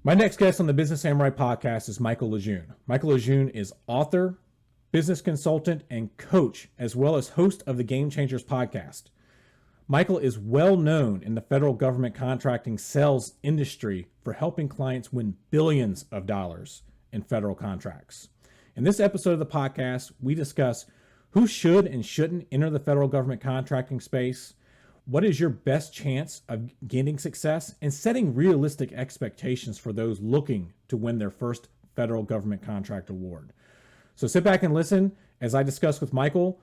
My next guest on the Business Samurai podcast is Michael LeJeune. Michael LeJeune is author, business consultant, and coach, as well as host of the Game Changers podcast. Michael is well known in the federal government contracting sales industry for helping clients win billions of dollars in federal contracts. In this episode of the podcast, we discuss who should and shouldn't enter the federal government contracting space, what is your best chance of gaining success, and setting realistic expectations for those looking to win their first federal government contract award. So sit back and listen as I discuss with Michael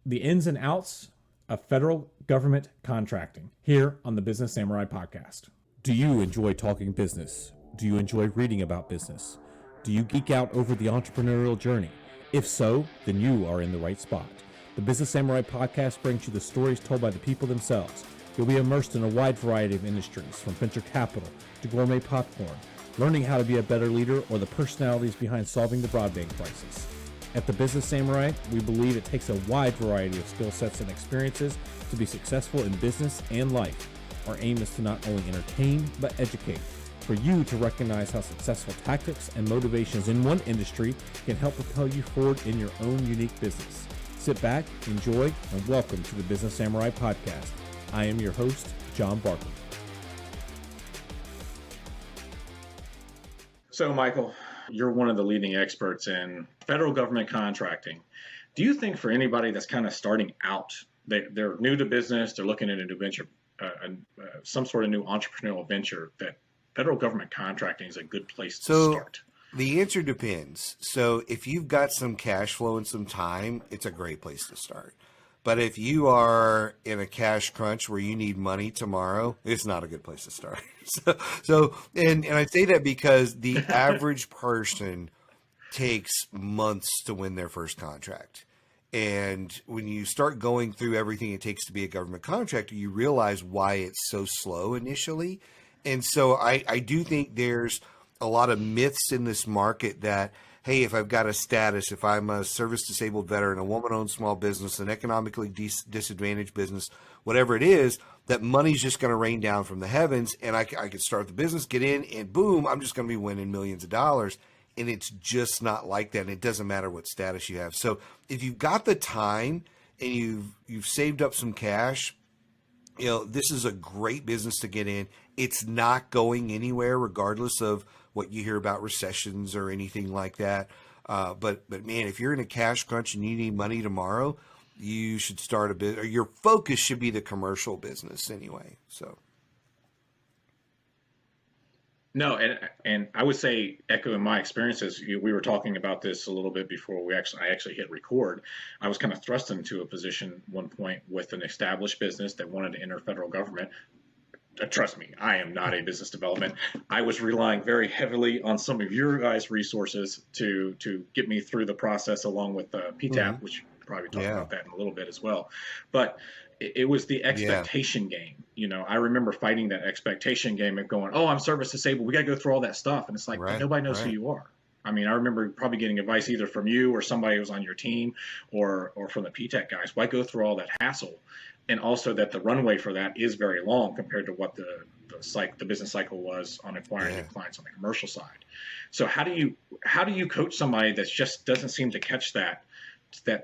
the ins and outs of federal government contracting here on the Business Samurai podcast. Do you enjoy talking business? Do you enjoy reading about business? Do you geek out over the entrepreneurial journey? If so, then you are in the right spot. The Business Samurai podcast brings you the stories told by the people themselves. You'll be immersed in a wide variety of industries, from venture capital to gourmet popcorn, learning how to be a better leader, or the personalities behind solving the broadband crisis. At the Business Samurai, we believe it takes a wide variety of skill sets and experiences to be successful in business and life. Our aim is to not only entertain, but educate, for you to recognize how successful tactics and motivations in one industry can help propel you forward in your own unique business. Sit back, enjoy, and welcome to the Business Samurai podcast. I am your host, John Barkley. So, Michael, you're one of the leading experts in federal government contracting. Do you think for anybody that's kind of starting out, they're new to business, they're looking at a new venture, some sort of new entrepreneurial venture, that federal government contracting is a good place to start? The answer depends. So if you've got some cash flow and some time, it's a great place to start. But if you are in a cash crunch where you need money tomorrow, it's not a good place to start. And I say that because the average person takes months to win their first contract. And when you start going through everything it takes to be a government contractor, you realize why it's so slow initially. And so I do think there's a lot of myths in this market that, hey, if I've got a status, if I'm a service-disabled veteran, a woman-owned small business, an economically disadvantaged business, whatever it is, that money's just going to rain down from the heavens, and I could start the business, get in, and boom, I'm just going to be winning millions of dollars. And it's just not like that, and it doesn't matter what status you have. So if you've got the time and you've saved up some cash, this is a great business to get in. It's not going anywhere regardless of what you hear about recessions or anything like that. But man, if you're in a cash crunch and you need money tomorrow, you should start a bit, or your focus should be the commercial business anyway. So. No, and I would say, echoing my experiences, we were talking about this a little bit before I actually hit record. I was kind of thrust into a position one point with an established business that wanted to enter federal government. Trust me, I am not a business development. I was relying very heavily on some of your guys' resources to get me through the process, along with PTAP, which we'll probably talk about that in a little bit as well. But it was the expectation game. I remember fighting that expectation game and going, oh, I'm service disabled, we got to go through all that stuff. And it's like, nobody knows who you are. I mean, I remember probably getting advice either from you or somebody who was on your team or from the PTAC guys. Why go through all that hassle? And also that the runway for that is very long compared to what the business cycle was on acquiring new clients on the commercial side. So how do you coach somebody that just doesn't seem to catch that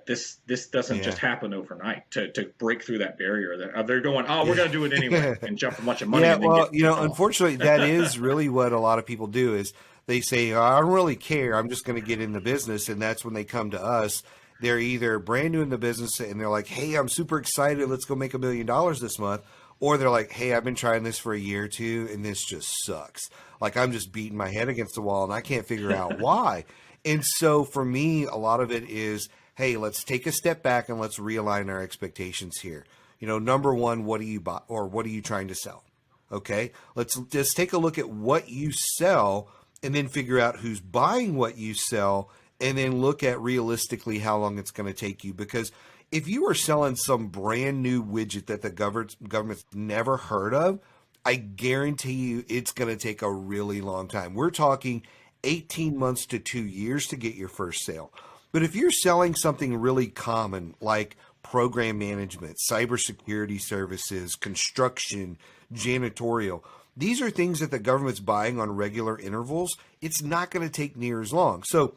this doesn't just happen overnight to break through that barrier, that they're going, oh, we're going to do it anyway and jump a bunch of money. Yeah, well, unfortunately, that is really what a lot of people do is they say, oh, I don't really care. I'm just going to get in the business. And that's when they come to us. They're either brand new in the business and they're like, hey, I'm super excited. Let's go make $1 million this month. Or they're like, hey, I've been trying this for a year or two and this just sucks. Like I'm just beating my head against the wall and I can't figure out why. And so for me, a lot of it is, hey, let's take a step back and let's realign our expectations here. Number one, what do you buy or what are you trying to sell? Okay, let's just take a look at what you sell and then figure out who's buying what you sell and then look at realistically how long it's going to take you. Because if you are selling some brand new widget that the government's never heard of, I guarantee you it's going to take a really long time. We're talking 18 months to 2 years to get your first sale. But if you're selling something really common like program management, cybersecurity services, construction, janitorial, These are things that the government's buying on regular intervals. It's not going to take near as long. So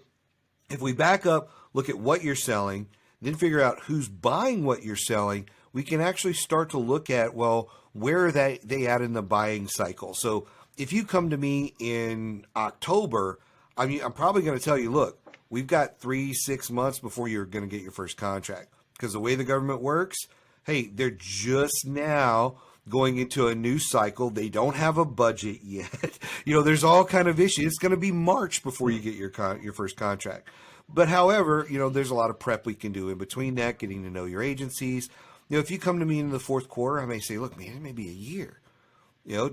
if we back up, look at what you're selling, then figure out who's buying what you're selling, we can actually start to look at, well, where are they at in the buying cycle? So if you come to me in October, I'm probably going to tell you, look, we've got 3-6 months before you're going to get your first contract. Because the way the government works, hey, they're just now going into a new cycle. They don't have a budget yet. There's all kind of issues. It's going to be March before you get your first contract. But however, there's a lot of prep we can do in between that, getting to know your agencies. If you come to me in the fourth quarter, I may say, look, man, it may be a year,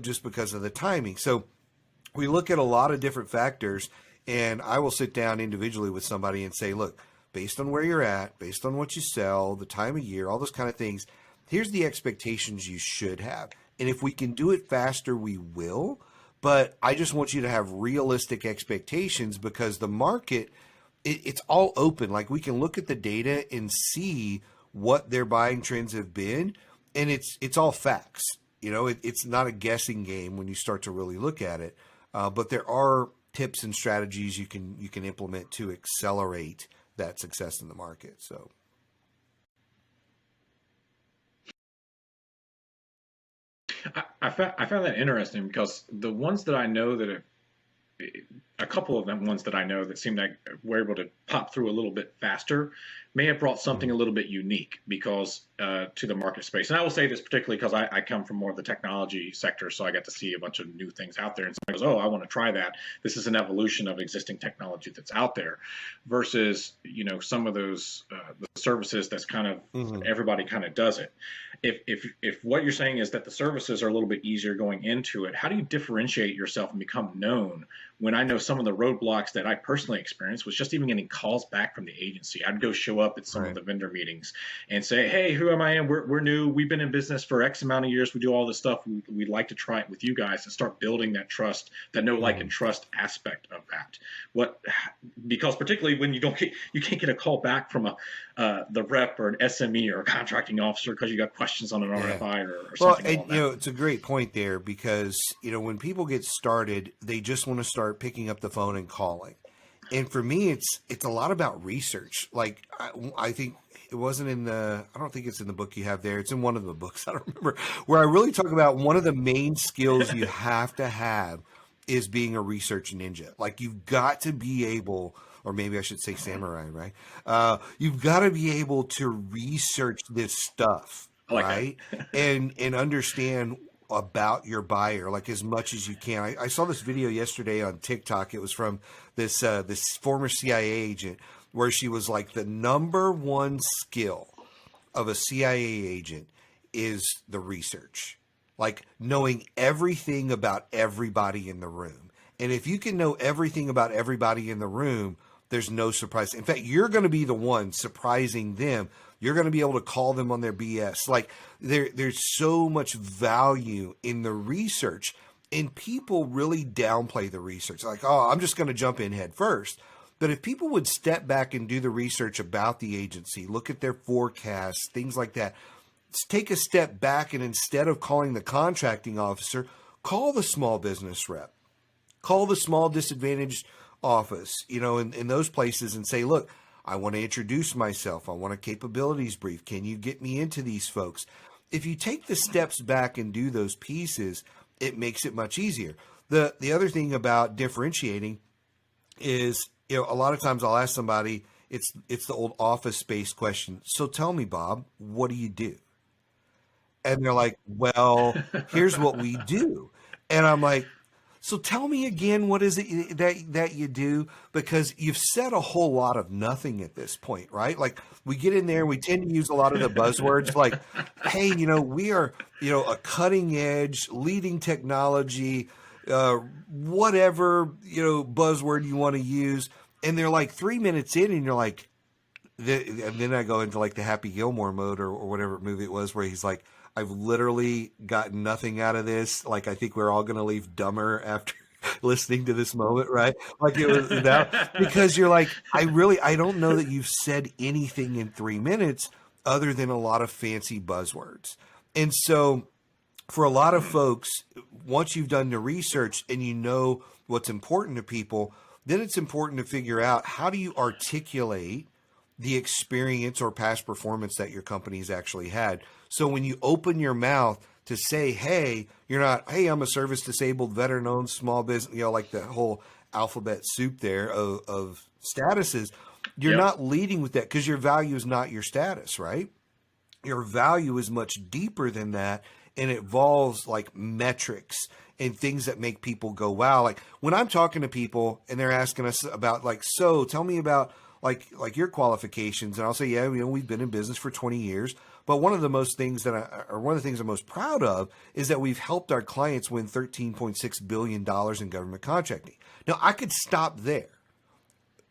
just because of the timing. So we look at a lot of different factors, and I will sit down individually with somebody and say, look, based on where you're at, based on what you sell, the time of year, all those kind of things, here's the expectations you should have. And if we can do it faster, we will. But I just want you to have realistic expectations, because the market, it's all open. Like, we can look at the data and see what their buying trends have been, and it's all facts. It's not a guessing game when you start to really look at it. But there are tips and strategies you can implement to accelerate that success in the market. So. I found that interesting, because the ones that I know that have, a couple of them ones that I know that seem like we're able to pop through a little bit faster may have brought something a little bit unique because to the market space. And I will say this particularly because I come from more of the technology sector, so I get to see a bunch of new things out there. And somebody goes, "Oh, I want to try that." This is an evolution of existing technology that's out there, versus some of those the services that's kind of everybody kind of does it. If what you're saying is that the services are a little bit easier going into it, how do you differentiate yourself and become known? When I know some of the roadblocks that I personally experienced was just even getting calls back from the agency. I'd go show up at some of the vendor meetings and say, "Hey, who am I? We're new. We've been in business for X amount of years. We do all this stuff. We'd like to try it with you guys," and start building that trust, that know, like, and trust aspect of that. Because particularly when you can't get a call back from the rep or an SME or a contracting officer because you got questions on an RFI or something. Well, it's a great point there, because when people get started, they just want to start picking up the phone and calling. And for me, it's a lot about research. Like, I think it wasn't I don't think it's in the book you have there. It's in one of the books, I don't remember, where I really talk about one of the main skills you have to have is being a research ninja. Like, you've got to be able, or maybe I should say samurai, right? You've got to be able to research this stuff, right? and understand about your buyer, like, as much as you can. I saw this video yesterday on TikTok. It was from this former CIA agent, where she was like, the number one skill of a CIA agent is the research, like knowing everything about everybody in the room. And if you can know everything about everybody in the room, there's no surprise. In fact, you're going to be the one surprising them. You're going to be able to call them on their BS. Like, there's so much value in the research, and people really downplay the research. Like, oh, I'm just going to jump in head first. But if people would step back and do the research about the agency, look at their forecasts, things like that, take a step back, and instead of calling the contracting officer, call the small business rep, call the small disadvantaged office, in those places, and say, look, I want to introduce myself. I want a capabilities brief. Can you get me into these folks? If you take the steps back and do those pieces, it makes it much easier. The other thing about differentiating is, a lot of times I'll ask somebody, it's the old Office Space question. So tell me, Bob, what do you do? And they're like, well, here's what we do. And I'm like, so tell me again, what is it that you do? Because you've said a whole lot of nothing at this point, right? Like, we get in there, we tend to use a lot of the buzzwords, like, hey, we are, a cutting edge, leading technology, whatever, buzzword you want to use. And they're like 3 minutes in, and you're like, and then I go into like the Happy Gilmore mode or whatever movie it was, where he's like, I've literally gotten nothing out of this. Like, I think we're all going to leave dumber after listening to this moment, right? Like, it was that, because you're like, I don't know that you've said anything in 3 minutes other than a lot of fancy buzzwords. And so for a lot of folks, once you've done the research and you know what's important to people, then it's important to figure out how do you articulate the experience or past performance that your company's actually had. So when you open your mouth to say, hey, you're not, hey, I'm a service disabled, veteran owned small business, like the whole alphabet soup there of statuses, you're not leading with that because your value is not your status, right? Your value is much deeper than that, and it involves like metrics and things that make people go, wow. Like when I'm talking to people and they're asking us about like, so tell me about like your qualifications. And I'll say, yeah, we've been in business for 20 years. But one of the things I'm most proud of is that we've helped our clients win $13.6 billion in government contracting. Now I could stop there,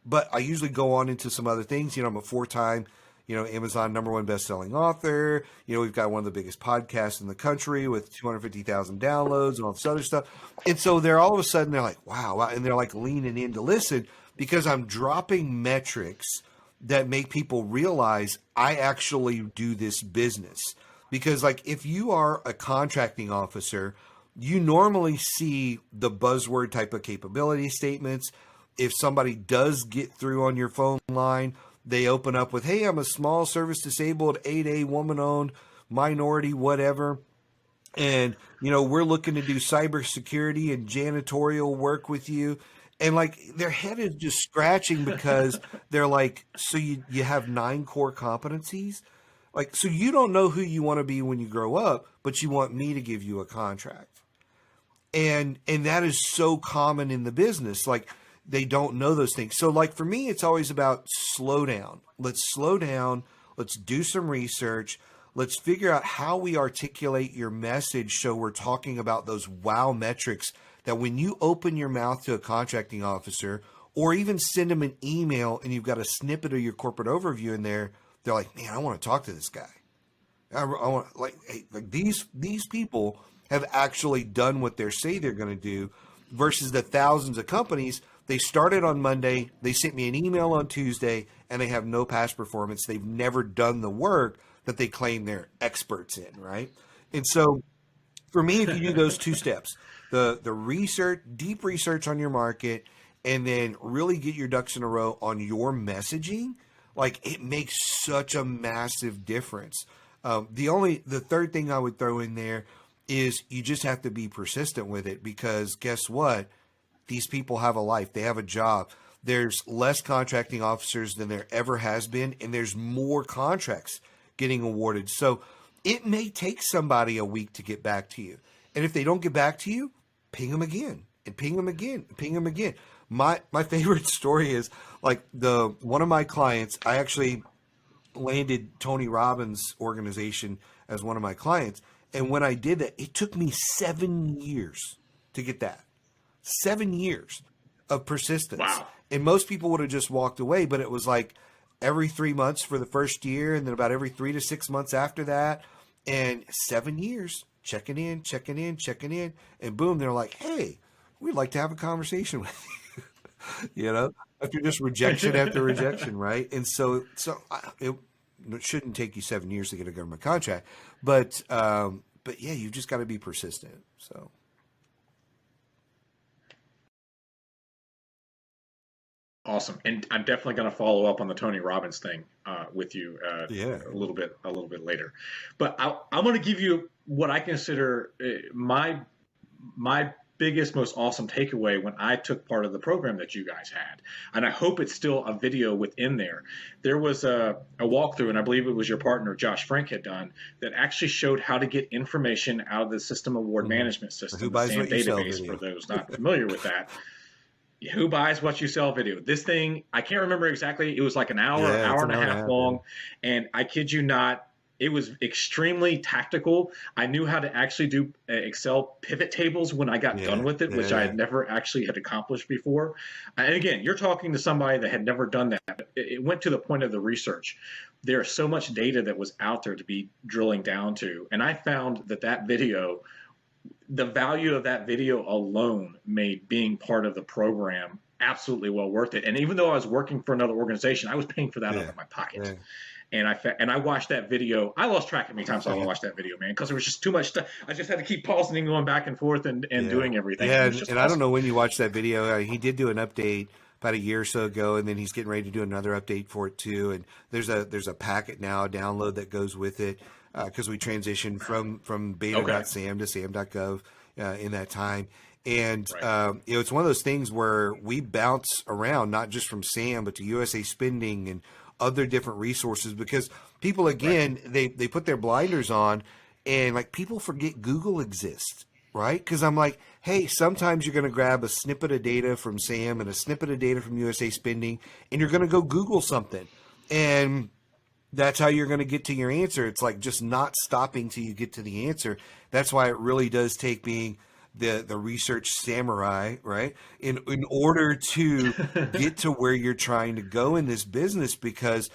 but I usually go on into some other things. I'm a 4-time, Amazon #1 best-selling author. We've got one of the biggest podcasts in the country with 250,000 downloads and all this other stuff. And so they're all of a sudden, they're like, wow. And they're like leaning in to listen because I'm dropping metrics that make people realize I actually do this business. Because like if you are a contracting officer, you normally see the buzzword type of capability statements. If somebody does get through on your phone line, they open up with, hey, I'm a small service disabled, 8A woman owned, minority, whatever. And, we're looking to do cybersecurity and janitorial work with you. And like their head is just scratching because they're like, so you have 9 core competencies? Like, so you don't know who you want to be when you grow up, but you want me to give you a contract. And that is so common in the business. Like they don't know those things. So like for me, it's always about slow down. Let's slow down. Let's do some research. Let's figure out how we articulate your message so we're talking about those wow metrics that when you open your mouth to a contracting officer or even send them an email and you've got a snippet of your corporate overview in there, they're like, man, I want to talk to this guy. I want hey, like these people have actually done what they say they're going to do versus the thousands of companies. They started on Monday. They sent me an email on Tuesday and they have no past performance. They've never done the work that they claim they're experts in. Right. And so for me, if you do those 2 steps, the research, deep research on your market, and then really get your ducks in a row on your messaging, like it makes such a massive difference. The third thing I would throw in there is you just have to be persistent with it because guess what? These people have a life. They have a job. There's less contracting officers than there ever has been, and there's more contracts getting awarded. So it may take somebody a week to get back to you. And if they don't get back to you, ping them again and ping them again and ping them again. My favorite story is like one of my clients, I actually landed Tony Robbins' organization as one of my clients. And when I did that, it took me 7 years to get that. 7 years of persistence. Wow. And most people would have just walked away, but it was like every 3 months for the first year and then about every 3 to 6 months after that. And 7 years, checking in. And boom, they're like, hey, we'd like to have a conversation with you. After just rejection after rejection, right? And so it shouldn't take you 7 years to get a government contract, but yeah, you've just got to be persistent. So. Awesome, and I'm definitely going to follow up on the Tony Robbins thing with you Yeah. a little bit later. But I'm going to give you what I consider my biggest, most awesome takeaway when I took part of the program that you guys had, and I hope it's still a video within there. There was a walkthrough, and I believe it was your partner Josh Frank had done that actually showed how to get information out of the system award management system, Who buys the what you sell database. video. For those not familiar with that. Who buys what you sell video. This thing, I can't remember exactly. It was like an hour and a half long. And I kid you not, it was extremely tactical. I knew how to actually do Excel pivot tables when I got done with it, which I had never actually had accomplished before. And again, you're talking to somebody that had never done that. It went to the point of the research. There's so much data that was out there to be drilling down to. And I found that video, the value of that video alone made being part of the program absolutely well worth it. And even though I was working for another organization, I was paying for that out of my pocket. And I watched that video. I lost track of how many times I watched that video, man, because there was just too much stuff. I just had to keep pausing and going back and forth and doing everything. Yeah, It and, was just and I don't know when you watched that video. He did do an update about a year or so ago, and then he's getting ready to do another update for it too. And there's a packet now, a download that goes with it, because we transitioned from beta.sam to sam.gov in that time. And it's one of those things where we bounce around, not just from SAM, but to USA Spending and other different resources, because people, again, they put their blinders on, and like people forget Google exists, right? Because I'm like, hey, sometimes you're going to grab a snippet of data from SAM and a snippet of data from USA Spending, and you're going to go Google something. And that's how you're going to get to your answer. It's like just not stopping till you get to the answer. That's why it really does take being the research samurai, right? In order to get to where you're trying to go in this business, because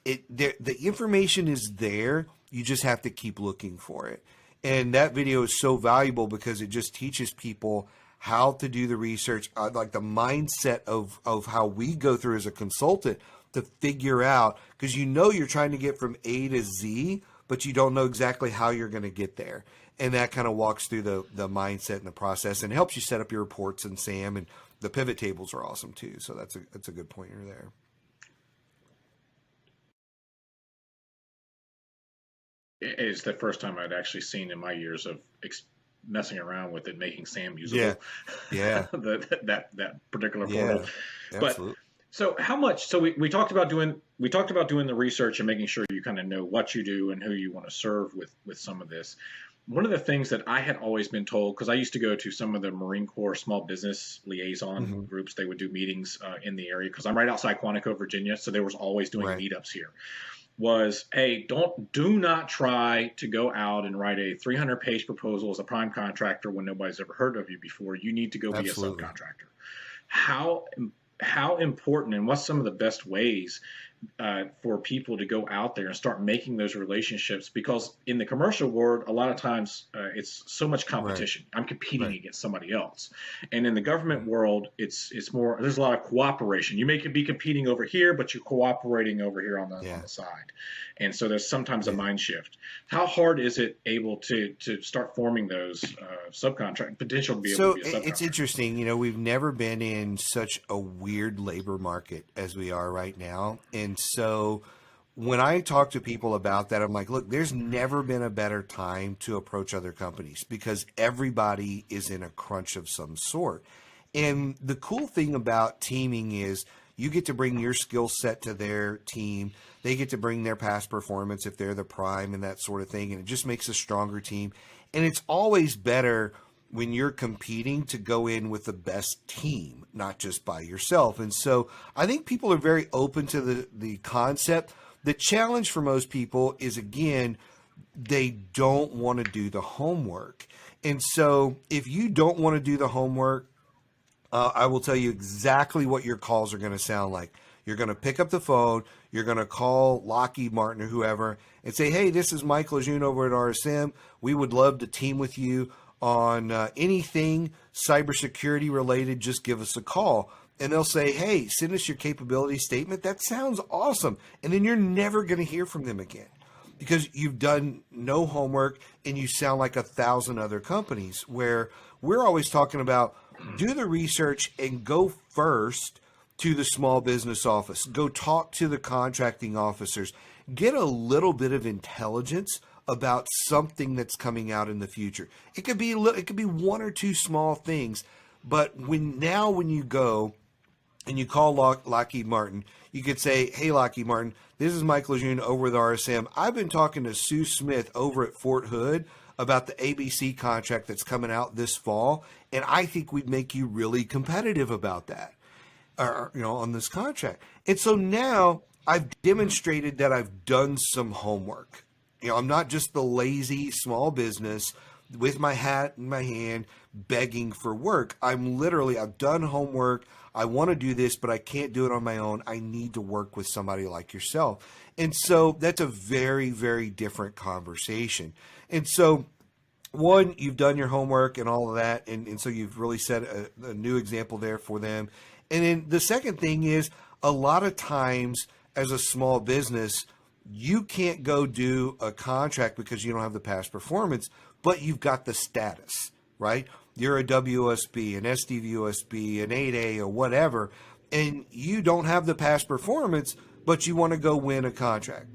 the information is there. You just have to keep looking for it. And that video is so valuable because it just teaches people how to do the research, like the mindset of how we go through as a consultant to figure out, because you're trying to get from A to Z, but you don't know exactly how you're going to get there. And that kind of walks through the mindset and the process and helps you set up your reports in SAM. And the pivot tables are awesome too. So that's a good pointer there. It's the first time I'd actually seen in my years of messing around with it, making SAM usable. Yeah. that particular portal. Absolutely. But so how much? So we talked about doing the research and making sure you kind of know what you do and who you want to serve with some of this. One of the things that I had always been told, because I used to go to some of the Marine Corps small business liaison groups, they would do meetings in the area, because I'm right outside Quantico, Virginia, so they was always doing meetups here. Was, hey, do not try to go out and write a 300-page proposal as a prime contractor when nobody's ever heard of you before. You need to go be a subcontractor. How important, and what's some of the best ways for people to go out there and start making those relationships? Because in the commercial world, a lot of times it's so much competition. I'm competing against somebody else. And in the government world, it's more, there's a lot of cooperation. You may be competing over here, but you're cooperating over here on the side. And so there's sometimes a mind shift. How hard is it able to start forming those potential to be able to be a subcontractor? It's interesting. We've never been in such a weird labor market as we are right now. And so when I talk to people about that, I'm like, look, there's never been a better time to approach other companies, because everybody is in a crunch of some sort. And the cool thing about teaming is you get to bring your skill set to their team. They get to bring their past performance if they're the prime and that sort of thing. And it just makes a stronger team. And it's always better when you're competing to go in with the best team, not just by yourself. And so I think people are very open to the concept. The challenge for most people is, again, they don't want to do the homework. And so if you don't want to do the homework, I will tell you exactly what your calls are going to sound like. You're going to pick up the phone. You're going to call Lockheed Martin or whoever and say, hey, this is Michael LeJeune over at RSM. We would love to team with you on anything cybersecurity related. Just give us a call. And they'll say, hey, send us your capability statement. That sounds awesome. And then you're never going to hear from them again, because you've done no homework and you sound like 1,000 other companies, where we're always talking about do the research and go first to the small business office. Go talk to the contracting officers. Get a little bit of intelligence about something that's coming out in the future. It could be one or two small things, but when you go and you call Lockheed Martin, you could say, hey, Lockheed Martin, this is Michael LeJeune over with RSM. I've been talking to Sue Smith over at Fort Hood about the ABC contract that's coming out this fall, and I think we'd make you really competitive about that, on this contract. And so now I've demonstrated that I've done some homework. I'm not just the lazy small business with my hat in my hand begging for work. I've done homework. I want to do this, but I can't do it on my own. I need to work with somebody like yourself. And so that's a very, very different conversation. And so, one, you've done your homework and all of that. And so you've really set a new example there for them. And then the second thing is, a lot of times as a small business, you can't go do a contract because you don't have the past performance, but you've got the status, right? You're a WSB, an SDVUSB, an 8A, or whatever, and you don't have the past performance, but you want to go win a contract.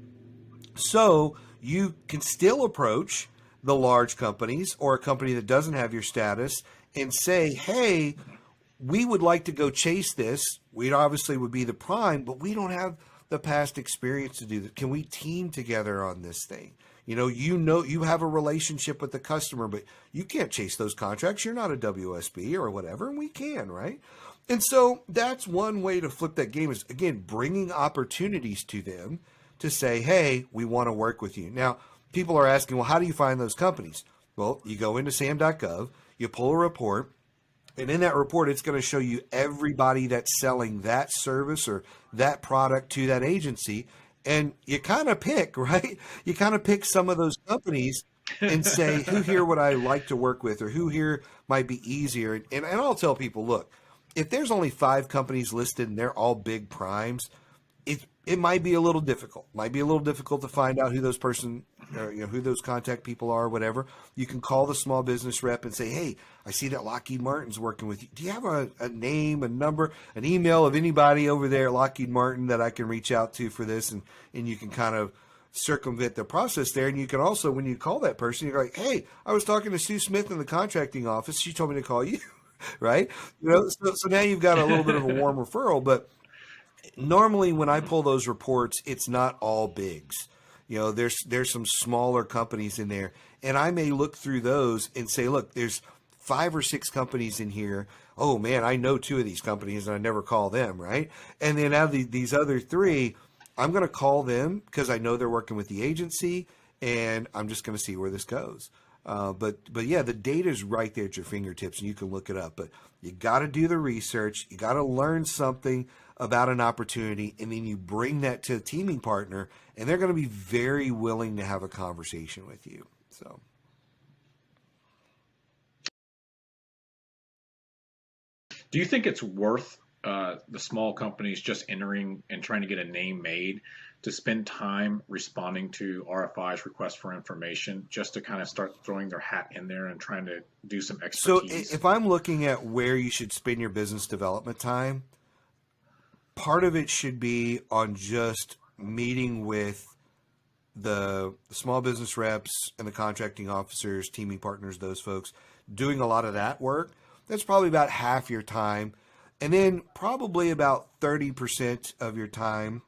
So you can still approach the large companies or a company that doesn't have your status and say, hey, we would like to go chase this. We obviously would be the prime, but we don't have the past experience to do that. Can we team together on this thing? You have a relationship with the customer, but you can't chase those contracts. You're not a WSB or whatever, and we can, right? And so that's one way to flip that game is, again, bringing opportunities to them to say, hey, we want to work with you. Now, people are asking, well, how do you find those companies? Well, you go into sam.gov, you pull a report, and in that report, it's going to show you everybody that's selling that service or that product to that agency. And you kind of pick, right? You kind of pick some of those companies and say, who here would I like to work with, or who here might be easier? And I'll tell people, look, if there's only 5 companies listed and they're all big primes, it might be a little difficult. Might be a little difficult to find out who those who those contact people are, whatever. You can call the small business rep and say, hey, I see that Lockheed Martin's working with you. Do you have a name, a number, an email of anybody over there at Lockheed Martin that I can reach out to for this? And you can kind of circumvent the process there. And you can also, when you call that person, you're like, hey, I was talking to Sue Smith in the contracting office. She told me to call you, right? So now you've got a little bit of a warm referral. But normally when I pull those reports, it's not all bigs. There's some smaller companies in there, and I may look through those and say, look, there's 5 or 6 companies in here. Oh man, I know 2 of these companies and I never call them, right? And then out of these other 3, I'm going to call them because I know they're working with the agency, and I'm just going to see where this goes. But yeah, the data is right there at your fingertips, and you can look it up. But you got to do the research. You got to learn something about an opportunity, and then you bring that to a teaming partner, and they're going to be very willing to have a conversation with you. So. Do you think it's worth the small companies just entering and trying to get a name made to spend time responding to RFIs, requests for information, just to kind of start throwing their hat in there and trying to do some expertise? So if I'm looking at where you should spend your business development time, part of it should be on just meeting with the small business reps and the contracting officers, teaming partners, those folks, doing a lot of that work. That's probably about half your time. And then probably about 30% of your time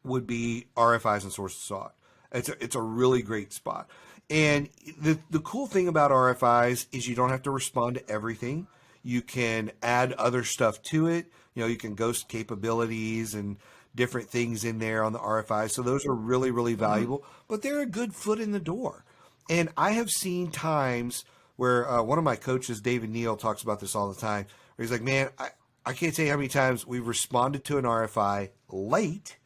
would be RFIs and sources sought. It's a really great spot. And the cool thing about RFIs is you don't have to respond to everything. You can add other stuff to it. You can ghost capabilities and different things in there on the RFI. So those are really, really valuable, but they're a good foot in the door. And I have seen times where one of my coaches, David Neal, talks about this all the time, where he's like, man, I can't tell you how many times we've responded to an RFI late,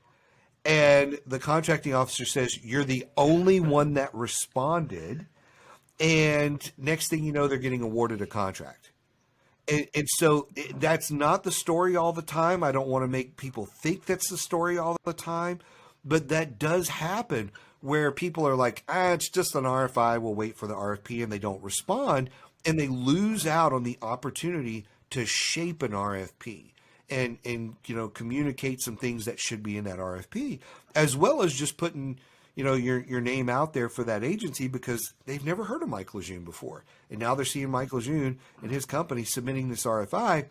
and the contracting officer says, you're the only one that responded. And next thing you know, they're getting awarded a contract. And so that's not the story all the time. I don't want to make people think that's the story all the time, but that does happen where people are like, it's just an RFI. We'll wait for the RFP, and they don't respond, and they lose out on the opportunity to shape an RFP and communicate some things that should be in that RFP, as well as just putting your name out there for that agency because they've never heard of Michael LeJeune before. And now they're seeing Michael LeJeune and his company submitting this RFI.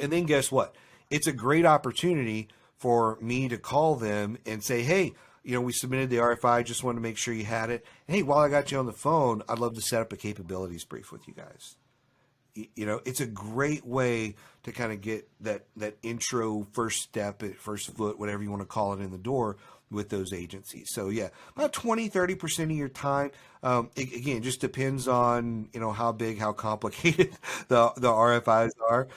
And then guess what? It's a great opportunity for me to call them and say, hey, we submitted the RFI. Just wanted to make sure you had it. And hey, while I got you on the phone, I'd love to set up a capabilities brief with you guys. It's a great way to kind of get that intro first step, first foot, whatever you want to call it, in the door with those agencies. So yeah, about 20-30% of your time. Again, just depends on how big, how complicated the RFIs are.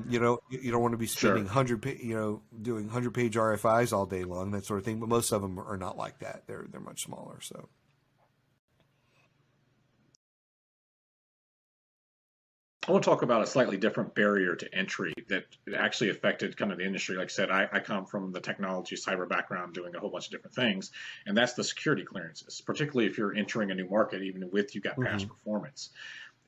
You don't want to be spending doing 100-page RFIs all day long, that sort of thing. But most of them are not like that. They're much smaller. So. I want to talk about a slightly different barrier to entry that actually affected kind of the industry. Like I said, I come from the technology cyber background doing a whole bunch of different things, and that's the security clearances, particularly if you're entering a new market, even with you got past Hmm. performance.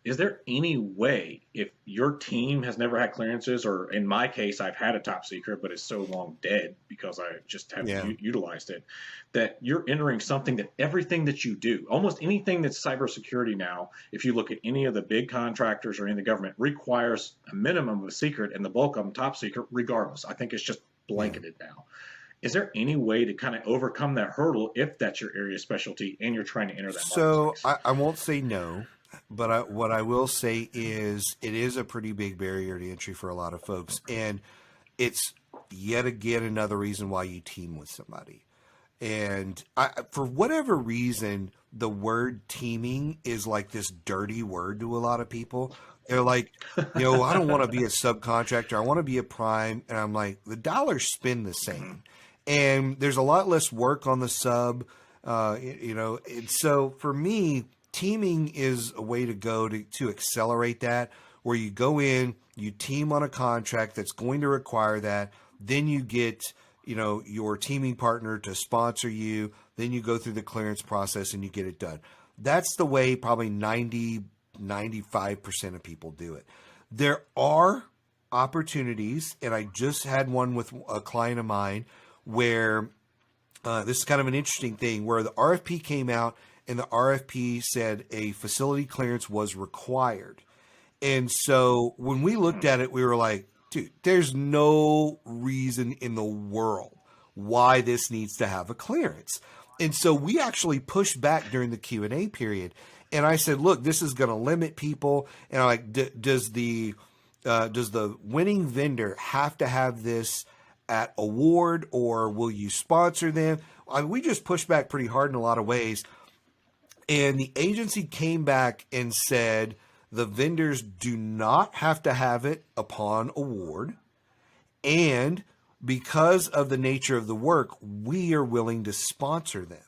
Is there any way, if your team has never had clearances, or in my case, I've had a top secret, but it's so long dead because I just haven't Yeah. utilized it, that you're entering something that everything that you do, almost anything that's cybersecurity now, if you look at any of the big contractors or in the government, requires a minimum of a secret and the bulk of them top secret, regardless. I think it's just Yeah. blanketed now. Is there any way to kind of overcome that hurdle if that's your area of specialty and you're trying to enter that market So space? I won't say no, but what I will say is it is a pretty big barrier to entry for a lot of folks. And it's yet again another reason why you team with somebody. And for whatever reason, the word teaming is like this dirty word to a lot of people. They're like, I don't want to be a subcontractor. I want to be a prime. And I'm like, the dollars spin the same. And there's a lot less work on the sub, And so for me, teaming is a way to go to accelerate that, where you go in, you team on a contract that's going to require that. Then you get your teaming partner to sponsor you, then you go through the clearance process and you get it done. That's the way probably 95% of people do it. There are opportunities, and I just had one with a client of mine where this is kind of an interesting thing, where the RFP came out and the RFP said a facility clearance was required. And so when we looked at it, we were like, dude, there's no reason in the world why this needs to have a clearance. And so we actually pushed back during the Q&A period. And I said, look, this is going to limit people. And I'm like, does the winning vendor have to have this at award, or will you sponsor them? I mean, we just pushed back pretty hard in a lot of ways. And the agency came back and said the vendors do not have to have it upon award. And because of the nature of the work, we are willing to sponsor them,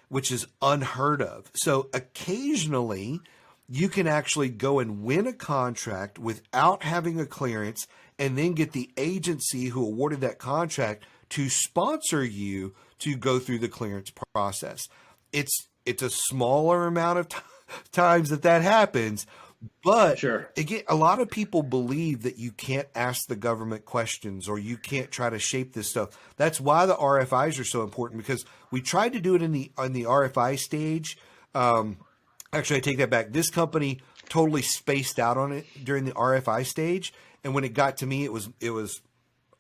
which is unheard of. So occasionally you can actually go and win a contract without having a clearance and then get the agency who awarded that contract to sponsor you to go through the clearance process. It's a smaller amount of times that happens, but Sure. again, a lot of people believe that you can't ask the government questions or you can't try to shape this stuff. That's why the RFIs are so important, because we tried to do it in the RFI stage. Actually, I take that back. This company totally spaced out on it during the RFI stage, and when it got to me, it was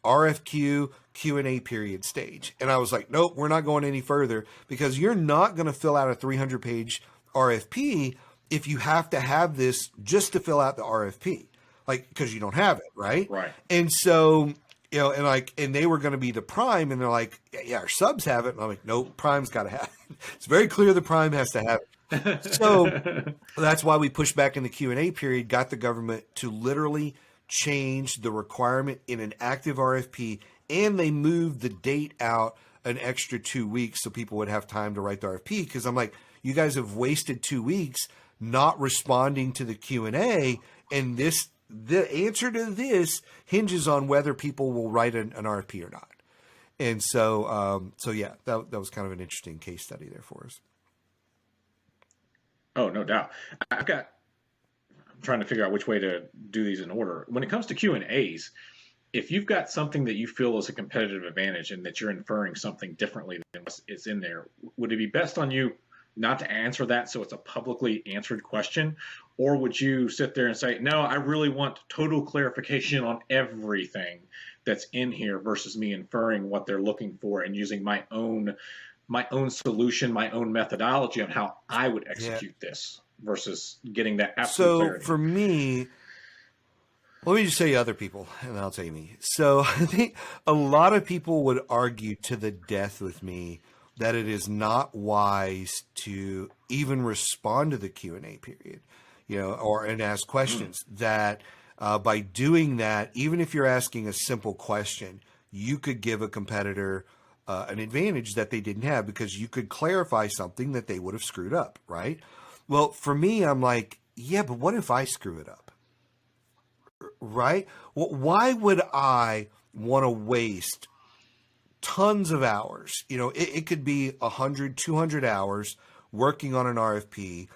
RFQ Q&A period stage. And I was like, nope, we're not going any further, because you're not going to fill out a 300-page RFP if you have to have this just to fill out the RFP, like, because you don't have it, right? Right. And so, and they were going to be the prime, and they're like, yeah, our subs have it. And I'm like, nope, prime's got to have it. It's very clear the prime has to have it. So that's why we pushed back in the Q&A period, got the government to literally change the requirement in an active RFP, and they moved the date out an extra 2 weeks so people would have time to write the RFP. Because I'm like, you guys have wasted 2 weeks not responding to the Q&A, and the answer to this hinges on whether people will write an RFP or not. And so, yeah, that was kind of an interesting case study there for us. Oh, no doubt. I'm trying to figure out which way to do these in order. When it comes to Q&As, if you've got something that you feel is a competitive advantage and that you're inferring something differently than what's in there, would it be best on you not to answer that so it's a publicly answered question? Or would you sit there and say, no, I really want total clarification on everything that's in here versus me inferring what they're looking for and using my own solution, my own methodology on how I would execute this versus getting that absolute clarity? For me, let me just tell you other people, and then I'll tell you me. So I think a lot of people would argue to the death with me that it is not wise to even respond to the Q&A period, and ask questions. That by doing that, even if you're asking a simple question, you could give a competitor an advantage that they didn't have, because you could clarify something that they would have screwed up, right? Well, for me, I'm like, yeah, but what if I screw it up? right? Why would I want to waste tons of hours? It could be 100, 200 hours working on an RFP.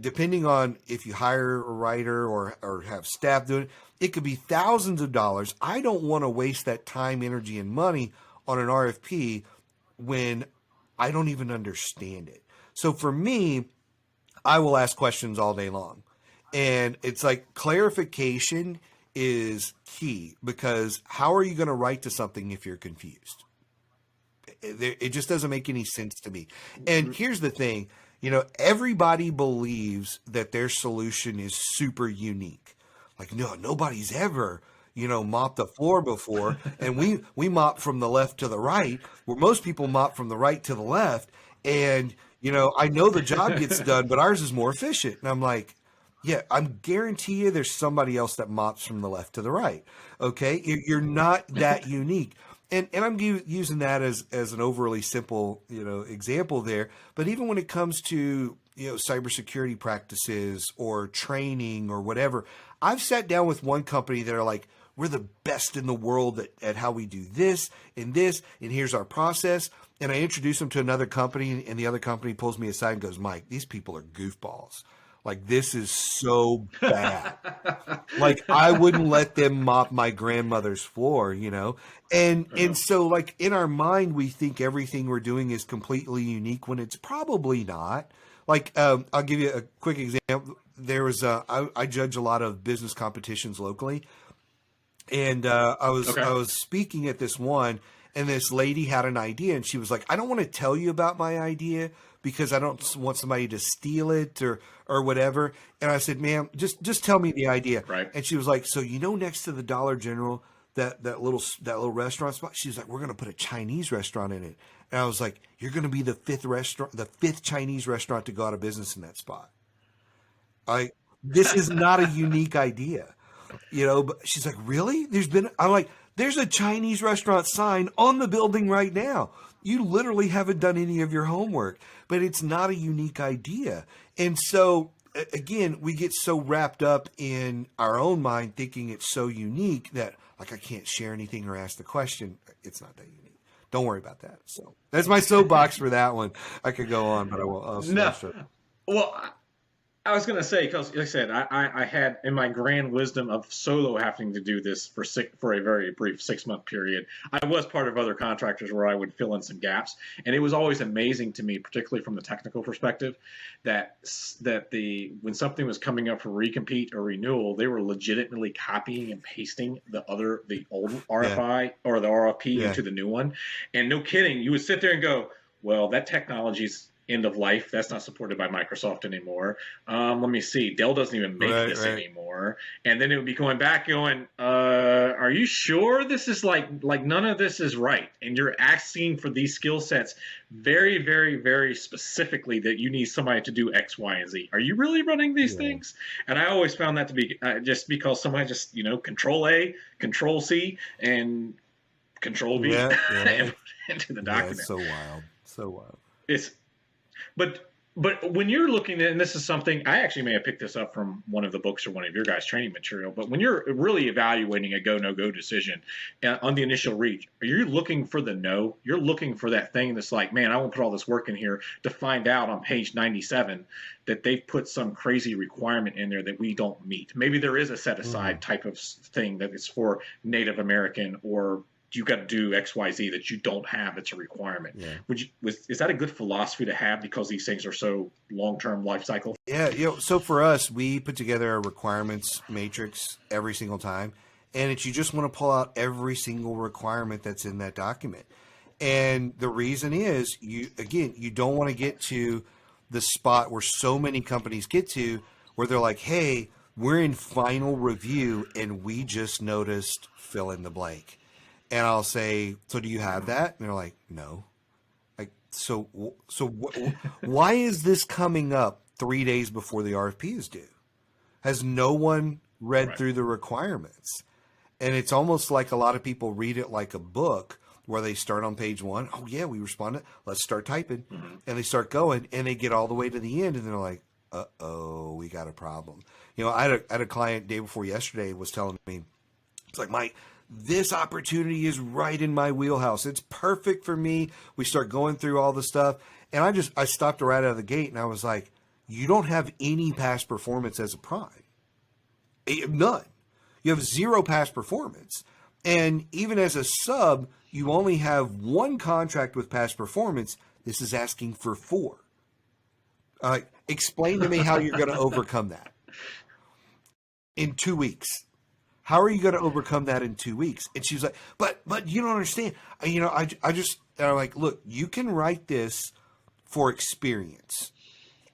Depending on if you hire a writer or have staff doing it, it could be thousands of dollars. I don't want to waste that time, energy, and money on an RFP when I don't even understand it. So for me, I will ask questions all day long. And it's like clarification is key, because how are you going to write to something if you're confused? It just doesn't make any sense to me. And here's the thing, everybody believes that their solution is super unique. Like, no, nobody's ever, mopped the floor before. And we mop from the left to the right, where most people mop from the right to the left. And, I know the job gets done, but ours is more efficient. And I'm like, yeah, I'm guarantee you there's somebody else that mops from the left to the right. Okay. You're not that unique. And I'm using that as an overly simple, example there. But even when it comes to, cybersecurity practices or training or whatever, I've sat down with one company that are like, we're the best in the world at how we do this, and here's our process. And I introduce them to another company, and the other company pulls me aside and goes, Mike, these people are goofballs. Like, this is so bad. Like, I wouldn't let them mop my grandmother's floor, And so, like, in our mind, we think everything we're doing is completely unique when it's probably not. Like, I'll give you a quick example. There was I judge a lot of business competitions locally, and I was speaking at this one, and this lady had an idea, and she was like, I don't want to tell you about my idea because I don't want somebody to steal it or whatever. And I said, ma'am, just tell me the idea. Right. And she was like, so next to the Dollar General, that little restaurant spot, she was like, we're going to put a Chinese restaurant in it. And I was like, you're going to be the fifth Chinese restaurant to go out of business in that spot. This is not a unique idea, but she's like, really? I'm like, there's a Chinese restaurant sign on the building right now. You literally haven't done any of your homework, but it's not a unique idea. And so again, we get so wrapped up in our own mind thinking it's so unique that, like, I can't share anything or ask the question. It's not that unique. Don't worry about that. So that's my soapbox for that one. I could go on, but I won't. No. Well, I was going to say, because like I said, I had, in my grand wisdom of solo having to do this for a very brief 6-month period, I was part of other contractors where I would fill in some gaps. And it was always amazing to me, particularly from the technical perspective, that when something was coming up for recompete or renewal, they were legitimately copying and pasting the old RFI or the RFP into the new one. And no kidding, you would sit there and go, well, that technology's end of life. That's not supported by Microsoft anymore. Let me see. Dell doesn't even make this anymore. And then it would be going back going, are you sure this is like none of this is right? And you're asking for these skill sets very, very, very specifically that you need somebody to do X, Y, and Z. Are you really running these things? And I always found that to be just because somebody just, Control A, Control C, and Control V into the document. It's so wild. So wild. But when you're looking at, and this is something, I actually may have picked this up from one of the books or one of your guys' training material, but when you're really evaluating a go, no-go decision on the initial read, are you looking for the no? You're looking for that thing that's like, man, I won't put all this work in here to find out on page 97 that they've put some crazy requirement in there that we don't meet. Maybe there is a set-aside type of thing that is for Native American, or you got to do X, Y, Z that you don't have. It's a requirement. Yeah. Is that a good philosophy to have because these things are so long-term life cycle? Yeah. So for us, we put together a requirements matrix every single time. And you just want to pull out every single requirement that's in that document. And the reason is you don't want to get to the spot where so many companies get to where they're like, hey, we're in final review and we just noticed fill in the blank. And I'll say, so do you have that? And they're like, no. Like, so why is this coming up 3 days before the RFP is due? Has no one read through the requirements? And it's almost like a lot of people read it like a book where they start on page 1. Oh yeah, we responded. Let's start typing. And they start going and they get all the way to the end and they're like, uh-oh, we got a problem. I had a client day before yesterday was telling me, it's like, Mike, this opportunity is right in my wheelhouse. It's perfect for me. We start going through all the stuff. And I stopped right out of the gate and I was like, you don't have any past performance as a prime. None. You have zero past performance. And even as a sub, you only have one contract with past performance. This is asking for 4. Explain to me how you're going to overcome that in 2 weeks. How are you going to overcome that in 2 weeks? And she's like, but you don't understand. And I'm like, look, you can write this for experience.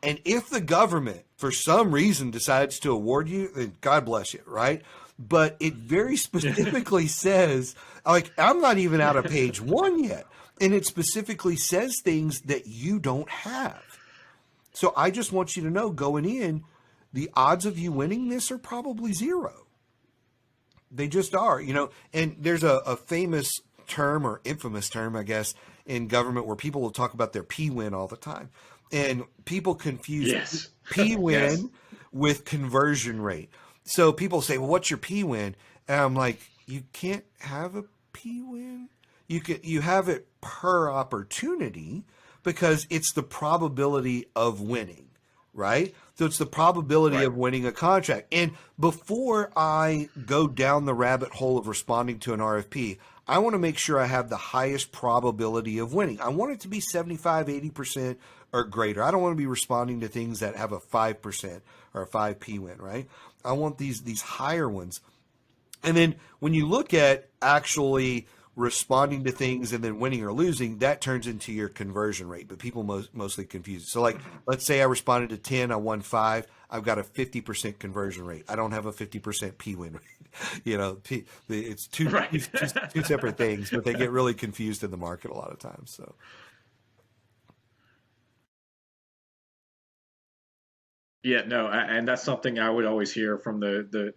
And if the government, for some reason, decides to award you, then God bless you, right? But it very specifically says, like, I'm not even out of page 1 yet. And it specifically says things that you don't have. So I just want you to know, going in, the odds of you winning this are probably 0. They just are, and there's a famous term, or infamous term, I guess, in government where people will talk about their P-win all the time. And people confuse P-win with conversion rate. So people say, well, what's your P-win? And I'm like, you can't have a P-win. You have it per opportunity because it's the probability of winning, right? So it's the probability of winning a contract. And before I go down the rabbit hole of responding to an RFP, I want to make sure I have the highest probability of winning. I want it to be 75, 80% or greater. I don't want to be responding to things that have a 5% or a 5P win, right? I want these higher ones. And then when you look at actually responding to things and then winning or losing, that turns into your conversion rate, but people mostly confuse it. So like, let's say I responded to 10, I won 5, I've got a 50% conversion rate. I don't have a 50% P-win rate. It's two separate things, but they get really confused in the market a lot of times. So. Yeah, no, and that's something I would always hear from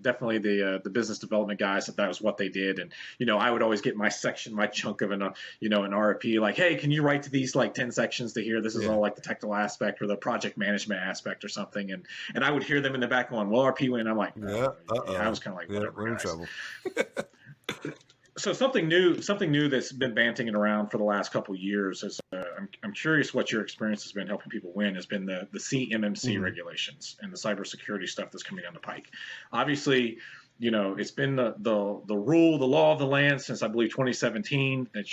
definitely the business development guys, that was what they did. And I would always get my chunk of an RFP, like, hey, can you write to these like 10 sections to here? This is all like the technical aspect or the project management aspect or something. And I would hear them in the back going, well, our P-win. I'm like, I was kind of like, whatever, we're in trouble. So something new that's been banting around for the last couple of years is I'm curious what your experience has been helping people win, has been the CMMC regulations and the cybersecurity stuff that's coming down the pike. Obviously, it's been the law of the land since I believe 2017, that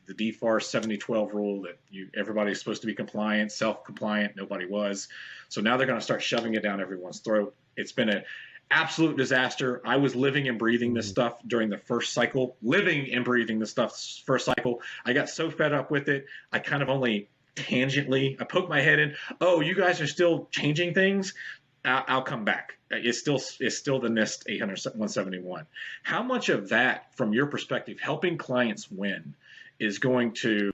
the DFARS 7012 rule that everybody's supposed to be compliant, self-compliant, nobody was. So now they're going to start shoving it down everyone's throat. It's been an absolute disaster. I was living and breathing this stuff during the first cycle, first cycle. I got so fed up with it. I kind of only tangentially, I poked my head in. Oh, you guys are still changing things. I'll come back. It's still the NIST 800-171. How much of that, from your perspective, helping clients win, is going to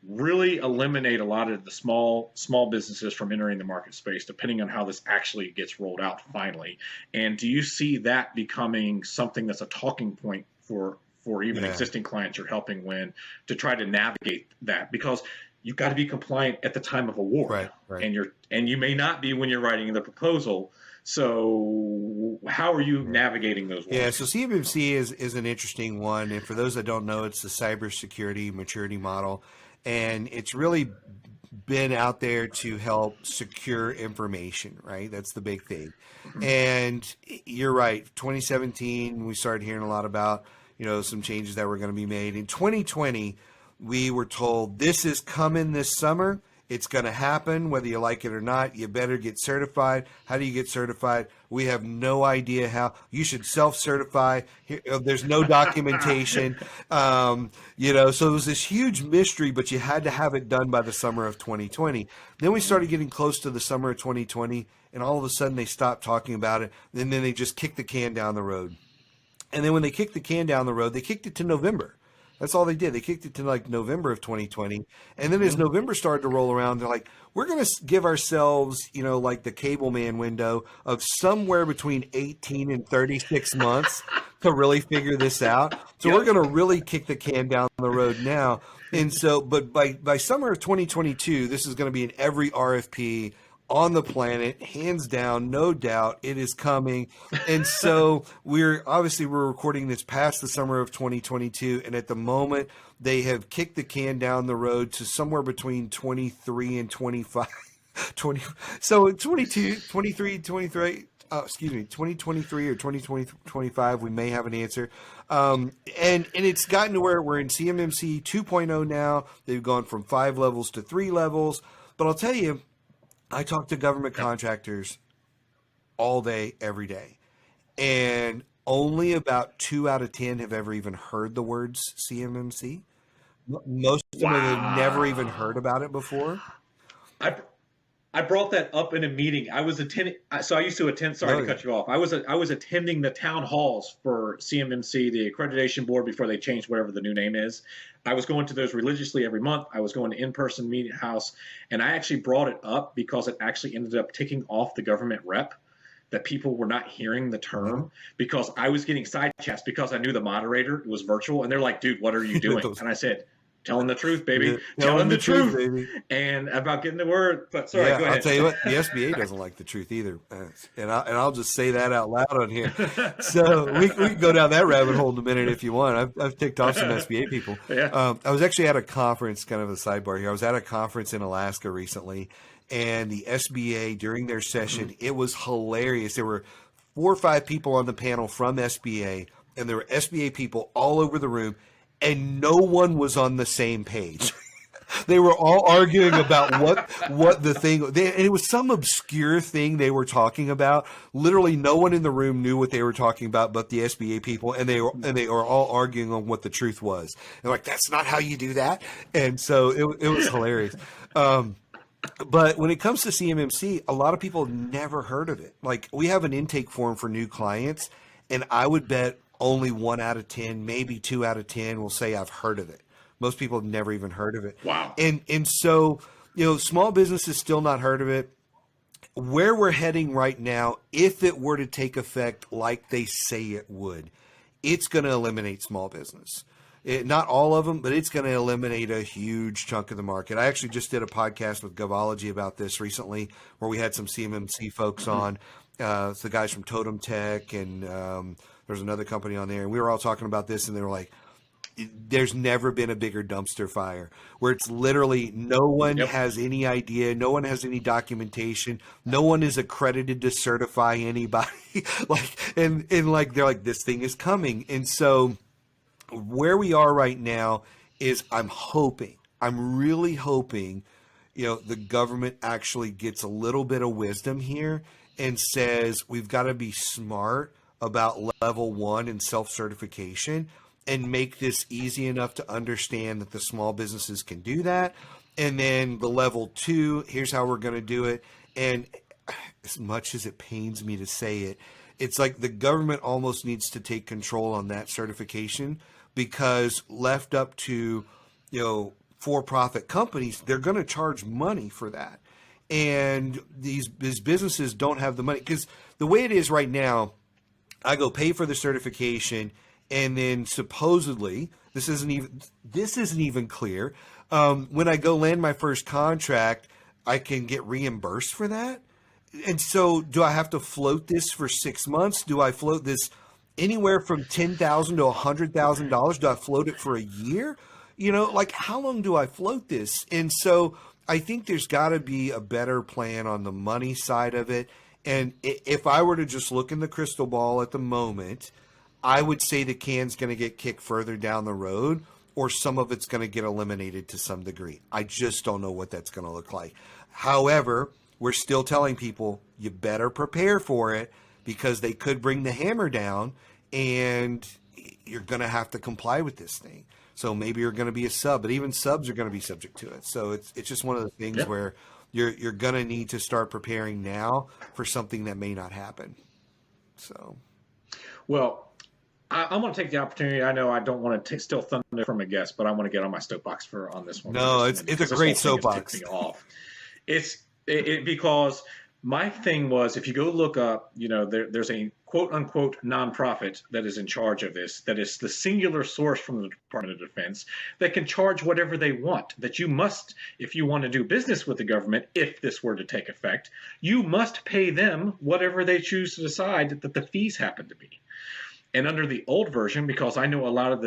really eliminate a lot of the small businesses from entering the market space, depending on how this actually gets rolled out finally? And do you see that becoming something that's a talking point for even existing clients you're helping win, to try to navigate that? Because you've got to be compliant at the time of award, right. And you may not be when you're writing the proposal. So how are you navigating those ones? Yeah, so CMMC is an interesting one. And for those that don't know, it's the cybersecurity maturity model. And it's really been out there to help secure information, right? That's the big thing. Mm-hmm. And you're right. 2017, we started hearing a lot about, some changes that were going to be made. In 2020, we were told this is coming this summer. It's going to happen, whether you like it or not. You better get certified. How do you get certified? We have no idea how. You should self-certify. There's no documentation. So it was this huge mystery, but you had to have it done by the summer of 2020. Then we started getting close to the summer of 2020, and all of a sudden they stopped talking about it, and then they just kicked the can down the road. And then when they kicked the can down the road, they kicked it to November. That's all they did. They kicked it to like November of 2020. And then as November started to roll around, they're like, we're going to give ourselves, like the cable man window of somewhere between 18 and 36 months to really figure this out. So we're going to really kick the can down the road now. And so, but by summer of 2022, this is going to be in every RFP. on the planet, hands down, no doubt, it is coming. And so we're recording this past the summer of 2022, and at the moment they have kicked the can down the road to somewhere between 23 and 25. 2023 or 2025, we may have an answer. And it's gotten to where we're in CMMC 2.0 now. They've gone from 5 levels to 3 levels. But I'll tell you, I talk to government contractors all day, every day. And only about 2 out of 10 have ever even heard the words CMMC. Most of them have never even heard about it before. I brought that up in a meeting. I was attending, so I used to attend. Sorry to cut you off. I was attending the town halls for CMMC, the accreditation board, before they changed whatever the new name is. I was going to those religiously every month. I was going to in-person meeting house, and I actually brought it up because it actually ended up ticking off the government rep that people were not hearing the term because I was getting side chats because I knew the moderator. It was virtual, and they're like, "Dude, what are you doing?" And I said, "Telling the truth, baby. Telling the truth, baby." And about getting the word. But sorry, go ahead. I'll tell you what, the SBA doesn't like the truth either, and I'll just say that out loud on here. So we can go down that rabbit hole in a minute if you want. I've ticked off some SBA people. Yeah. I was actually at a conference, kind of a sidebar here. I was at a conference in Alaska recently, and the SBA during their session, it was hilarious. There were 4 or 5 people on the panel from SBA, and there were SBA people all over the room. And no one was on the same page. They were all arguing about what the thing, and it was some obscure thing they were talking about. Literally, no one in the room knew what they were talking about, but the SBA people, and they were all arguing on what the truth was. They're like, "That's not how you do that," and so it was hilarious. But when it comes to CMMC, a lot of people have never heard of it. Like, we have an intake form for new clients, and I would bet only 1 out of 10, maybe 2 out of 10 will say I've heard of it. Most people have never even heard of it. Wow. And so, small businesses still not heard of it. Where we're heading right now, if it were to take effect like they say it would, it's going to eliminate small business. Not all of them, but it's going to eliminate a huge chunk of the market. I actually just did a podcast with Govology about this recently, where we had some CMMC folks on. It's the guys from Totem Tech, and there's another company on there, and we were all talking about this, and they were like, there's never been a bigger dumpster fire, where it's literally no one has any idea, no one has any documentation, no one is accredited to certify anybody. and they're like, this thing is coming. And so where we are right now is I'm really hoping, the government actually gets a little bit of wisdom here and says, we've got to be smart about level 1 and self-certification and make this easy enough to understand that the small businesses can do that. And then the level 2, here's how we're going to do it. And as much as it pains me to say it, it's like the government almost needs to take control on that certification, because left up to, for-profit companies, they're going to charge money for that. And these businesses don't have the money, because the way it is right now, I go pay for the certification, and then supposedly this isn't even clear. When I go land my first contract, I can get reimbursed for that. And so, do I have to float this for 6 months? Do I float this anywhere from $10,000 to $100,000? Do I float it for a year? How long do I float this? And so, I think there's got to be a better plan on the money side of it. And if I were to just look in the crystal ball at the moment, I would say the can's going to get kicked further down the road, or some of it's going to get eliminated to some degree. I just don't know what that's going to look like. However, we're still telling people, you better prepare for it, because they could bring the hammer down and you're going to have to comply with this thing. So maybe you're going to be a sub, but even subs are going to be subject to it. So it's just one of the things where you're going to need to start preparing now for something that may not happen. So, well, I'm going to take the opportunity. I know I don't want to steal thunder from a guest, but I want to get on my soapbox on this one. No, it's a great soapbox. It's because My thing was, if you go look up, there's a quote unquote nonprofit that is in charge of this, that is the singular source from the Department of Defense that can charge whatever they want. That you must, if you want to do business with the government, if this were to take effect, you must pay them whatever they choose to decide that the fees happen to be. And under the old version, because I know a lot of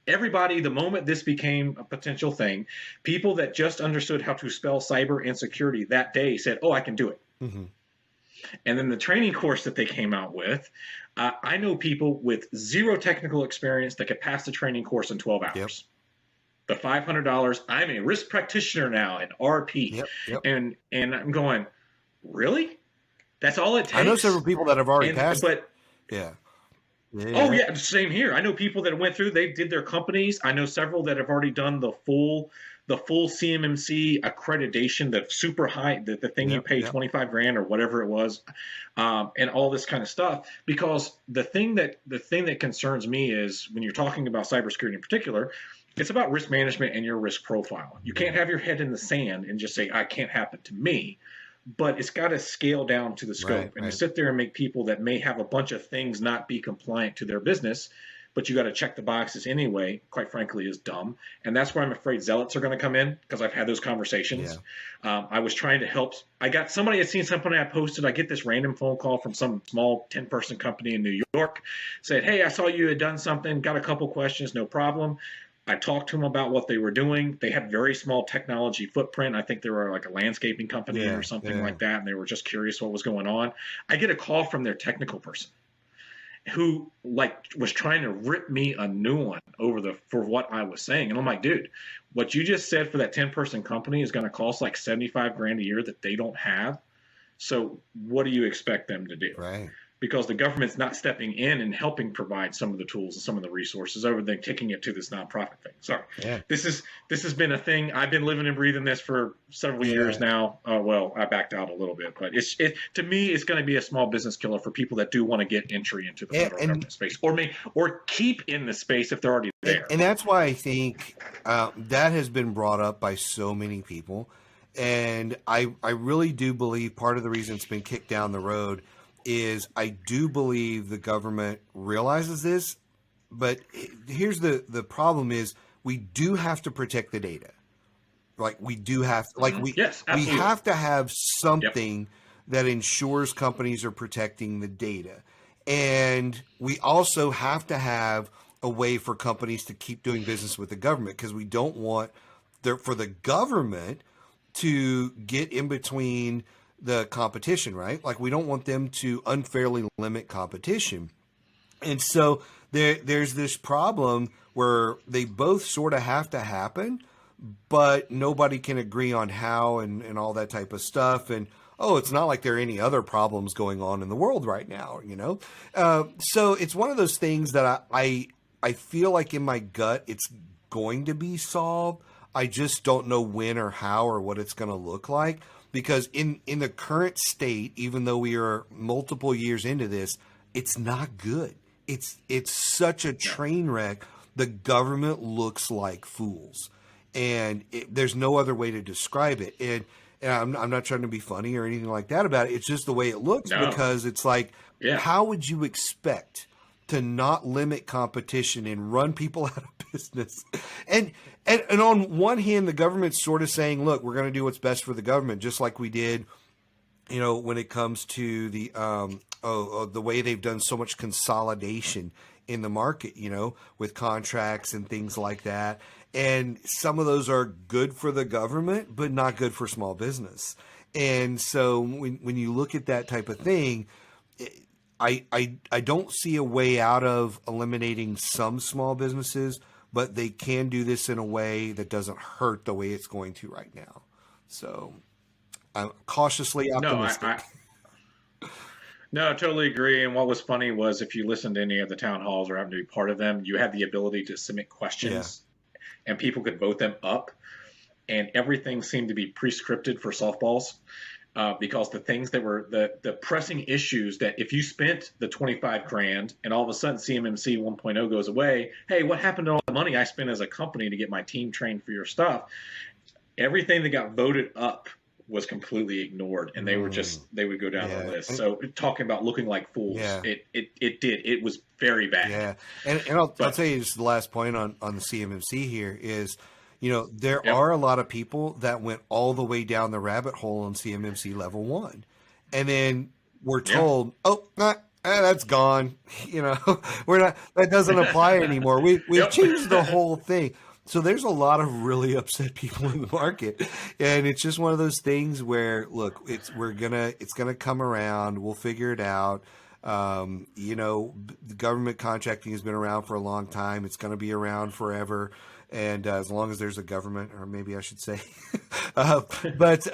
everybody, the moment this became a potential thing, people that just understood how to spell cyber and security that day said, oh, I can do it. Mm-hmm. And then the training course that they came out with, I know people with zero technical experience that could pass the training course in 12 hours. Yep. The $500, I'm a risk practitioner now, an RP. Yep. And I'm going, really? That's all it takes? I know several people that have already passed. But yeah. Oh yeah, same here. I know people that went through, they did their companies. I know several that have already done the full CMMC accreditation, the super high, the thing you pay 25 grand or whatever it was, and all this kind of stuff. Because the thing that concerns me is when you're talking about cybersecurity in particular, it's about risk management and your risk profile. You can't have your head in the sand and just say, I can't happen to me. But it's got to scale down to the scope. And to sit there and make people that may have a bunch of things not be compliant to their business, but you got to check the boxes anyway, quite frankly, is dumb. And that's where I'm afraid zealots are going to come in, because I've had those conversations. Yeah. I was trying to help. I got somebody had seen something I posted. I get this random phone call from some small 10-person company in New York, said, hey, I saw you had done something, got a couple questions, no problem. I talked to them about what they were doing. They had very small technology footprint. I think they were like a landscaping company or something like that, and they were just curious what was going on. I get a call from their technical person who was trying to rip me a new one for what I was saying. And I'm like, dude, what you just said for that 10-person company is going to cost like 75 grand a year that they don't have. So what do you expect them to do? Right. Because the government's not stepping in and helping provide some of the tools and some of the resources other than kicking it to this nonprofit thing. Sorry. Yeah. This has been a thing. I've been living and breathing this for several years now. Well, I backed out a little bit, but to me, it's going to be a small business killer for people that do want to get entry into the federal government space, or keep in the space if they're already there. And that's why I think that has been brought up by so many people. And I really do believe part of the reason it's been kicked down the road is I do believe the government realizes this, but here's the problem is we do have to protect the data. Like we do have, we have to have something that ensures companies are protecting the data. And we also have to have a way for companies to keep doing business with the government, because we don't want for the government to get in between the competition, right? Like we don't want them to unfairly limit competition. And so there's this problem where they both sort of have to happen, but nobody can agree on how and all that type of stuff. And, it's not like there are any other problems going on in the world right now, So it's one of those things that I feel like in my gut it's going to be solved. I just don't know when or how or what it's going to look like. Because in the current state, even though we are multiple years into this, it's not good. It's such a train wreck. The government looks like fools, and there's no other way to describe it. And I'm not trying to be funny or anything like that about it. It's just the way it looks, because it's like, how would you expect to not limit competition and run people out of business? And on one hand, the government's sort of saying, look, we're going to do what's best for the government, just like we did, when it comes to the way they've done so much consolidation in the market, with contracts and things like that. And some of those are good for the government, but not good for small business. And so when you look at that type of thing, I don't see a way out of eliminating some small businesses, but they can do this in a way that doesn't hurt the way it's going to right now. So I'm cautiously optimistic. No, I totally agree. And what was funny was if you listen to any of the town halls or happen to be part of them, you had the ability to submit questions and people could vote them up. And everything seemed to be pre-scripted for softballs. Because the things that were the pressing issues that if you spent the 25 grand and all of a sudden CMMC 1.0 goes away, hey, what happened to all the money I spent as a company to get my team trained for your stuff? Everything that got voted up was completely ignored, and they would go down the list. So talking about looking like fools, it was very bad. Yeah, and I'll tell you just the last point on the CMMC here is, there are a lot of people that went all the way down the rabbit hole on CMMC level 1, and then we're told, that's gone. We're not. That doesn't apply anymore. We've changed the whole thing. So there's a lot of really upset people in the market, and it's just one of those things where, look, it's gonna come around. We'll figure it out. The government contracting has been around for a long time. It's going to be around forever. And as long as there's a government, or maybe I should say, it's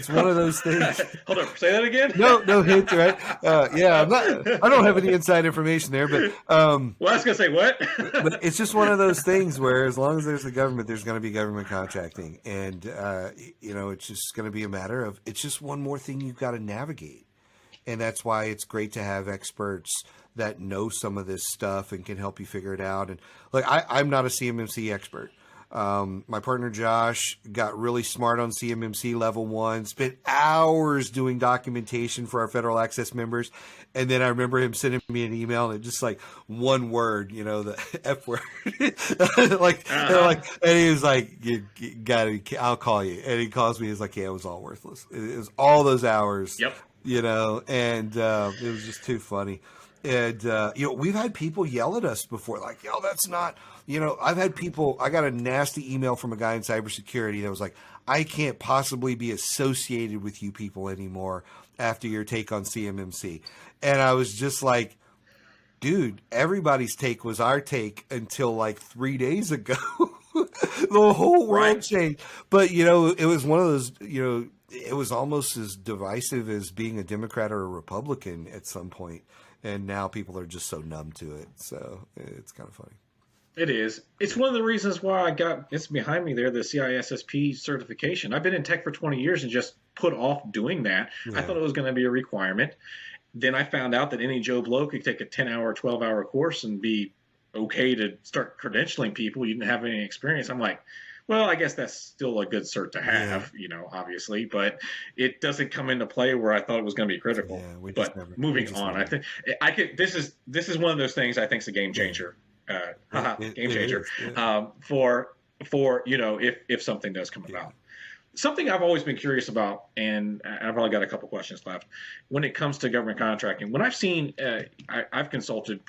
one of those things. Hold on, say that again. No hint, right? I don't have any inside information there, but well, I was gonna say what? But it's just one of those things where, as long as there's a government, there's going to be government contracting, and it's just going to be a matter of, it's just one more thing you've got to navigate, and that's why it's great to have experts that know some of this stuff and can help you figure it out. And like, I'm not a CMMC expert. My partner Josh got really smart on CMMC level 1, spent hours doing documentation for our federal access members. And then I remember him sending me an email, and just like one word, the F word, and he was like, "You got it. I'll call you." And he calls me. He's like, "Yeah, it was all worthless. It was all those hours." Yep. And it was just too funny. And, we've had people yell at us before, like, that's not, I got a nasty email from a guy in cybersecurity that was like, I can't possibly be associated with you people anymore after your take on CMMC. And I was just like, dude, everybody's take was our take until like 3 days ago. The whole world changed. But, it was one of those, it was almost as divisive as being a Democrat or a Republican at some point. And now people are just so numb to it. So it's kind of funny. It is. It's one of the reasons why it's behind me there, the CISSP certification. I've been in tech for 20 years and just put off doing that. Yeah. I thought it was going to be a requirement. Then I found out that any Joe Blow could take a 10-hour, 12-hour course and be okay to start credentialing people. You didn't have any experience. I'm like, well, I guess that's still a good cert to have, obviously, but it doesn't come into play where I thought it was going to be critical. Yeah, but moving on, I think this is one of those things I think is a game changer. Game changer for if something does come about. Something I've always been curious about, and I've only got a couple questions left, when it comes to government contracting. When I've seen, I've consulted,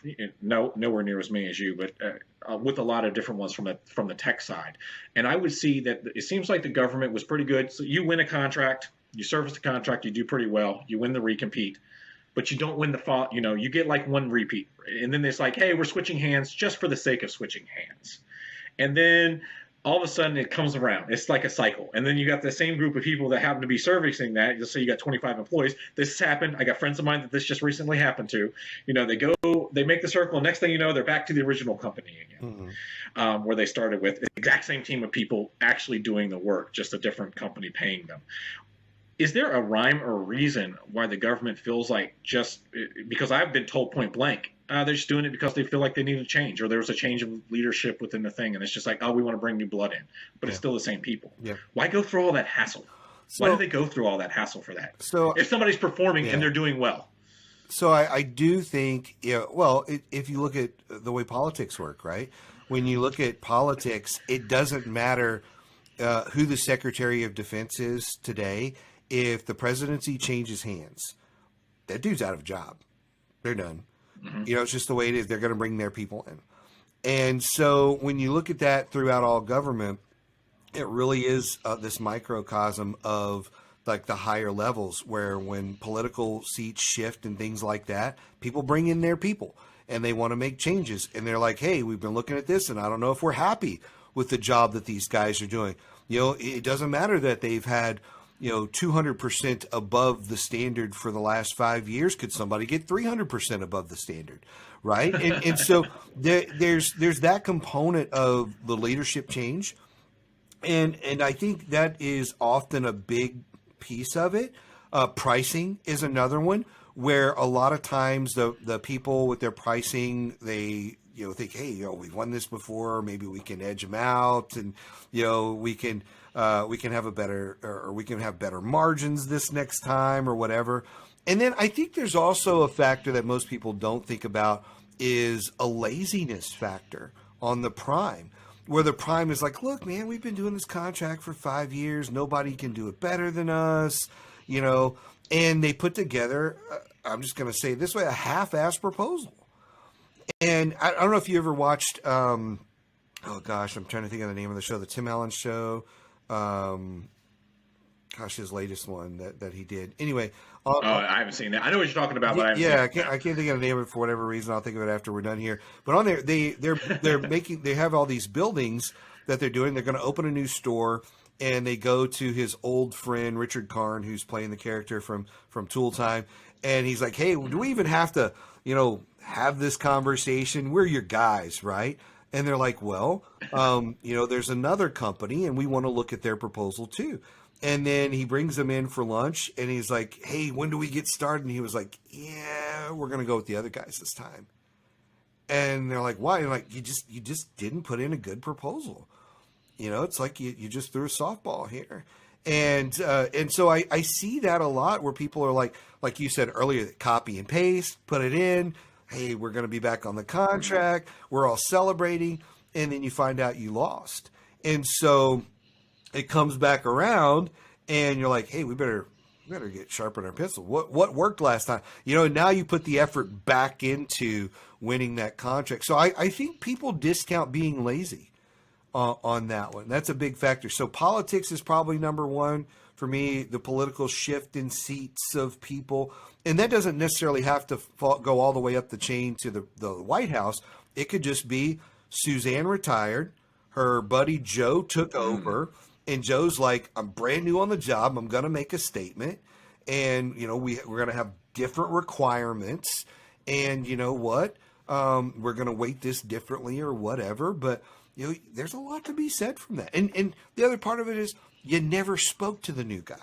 nowhere near as many as you, but with a lot of different ones from the tech side, and I would see that it seems like the government was pretty good. So you win a contract, you service the contract, you do pretty well, you win the recompete, but you don't win the you get like one repeat, and then it's like, hey, we're switching hands just for the sake of switching hands, and then all of a sudden it comes around. It's like a cycle. And then you got the same group of people that happen to be servicing that. Let's say you got 25 employees. This has happened. I got friends of mine that this just recently happened to. They make the circle. And next thing you know, they're back to the original company again, where they started with the exact same team of people actually doing the work, just a different company paying them. Is there a rhyme or reason why the government feels like because I've been told point blank, they're just doing it because they feel like they need a change, or there was a change of leadership within the thing, and it's just like, we want to bring new blood in, but it's still the same people. Yeah. Why go through all that hassle? Why do they go through all that hassle for that? So if somebody's performing and they're doing well. So I do think, if you look at the way politics work, right? When you look at politics, it doesn't matter who the Secretary of Defense is today. If the presidency changes hands, that dude's out of a job. They're done. Mm-hmm. It's just the way it is. They're going to bring their people in. And so when you look at that throughout all government, it really is this microcosm of like the higher levels, where when political seats shift and things like that, people bring in their people and they want to make changes. And they're like, hey, we've been looking at this and I don't know if we're happy with the job that these guys are doing. It doesn't matter that they've had 200% above the standard for the last 5 years. Could somebody get 300% above the standard, right? And so there's that component of the leadership change, and I think that is often a big piece of it. Pricing is another one, where a lot of times the people with their pricing, they think, hey, we've won this before, maybe we can edge them out, and we can have a better, or we can have better margins this next time or whatever. And then I think there's also a factor that most people don't think about is a laziness factor on the prime, where the prime is like, look, man, we've been doing this contract for 5 years. Nobody can do it better than us, and they put together, I'm just going to say it this way, a half-ass proposal. And I don't know if you ever watched, oh gosh, I'm trying to think of the name of the show, the Tim Allen Show. His latest one that he did. Anyway. I haven't seen that. I know what you're talking about, but I can't think of the name of it for whatever reason. I'll think of it after we're done here. But on there, they're making, they have all these buildings that they're doing. They're going to open a new store, and they go to his old friend Richard Karn, who's playing the character from Tool Time, and he's like, "Hey, do we even have to, have this conversation? We're your guys, right?" And they're like, "Well, there's another company, and we want to look at their proposal too." And then he brings them in for lunch, and he's like, "Hey, when do we get started?" And he was like, "Yeah, we're going to go with the other guys this time." And they're like, "Why?" And like, you just didn't put in a good proposal. It's like you just threw a softball here. And so I see that a lot where people are like you said earlier, copy and paste, put it in. Hey, we're going to be back on the contract. We're all celebrating. And then you find out you lost. And so it comes back around, and you're like, hey, we better get sharpen our pencil. What worked last time? Now you put the effort back into winning that contract. So I think people discount being lazy on that one. That's a big factor. So politics is probably number one for me, the political shift in seats of people. And that doesn't necessarily have to go all the way up the chain to the White House. It could just be Suzanne retired, her buddy Joe took over, and Joe's like, I'm brand new on the job. I'm going to make a statement. And, we're going to have different requirements. And you know what? We're going to weight this differently or whatever. But, there's a lot to be said from that. And the other part of it is you never spoke to the new guy.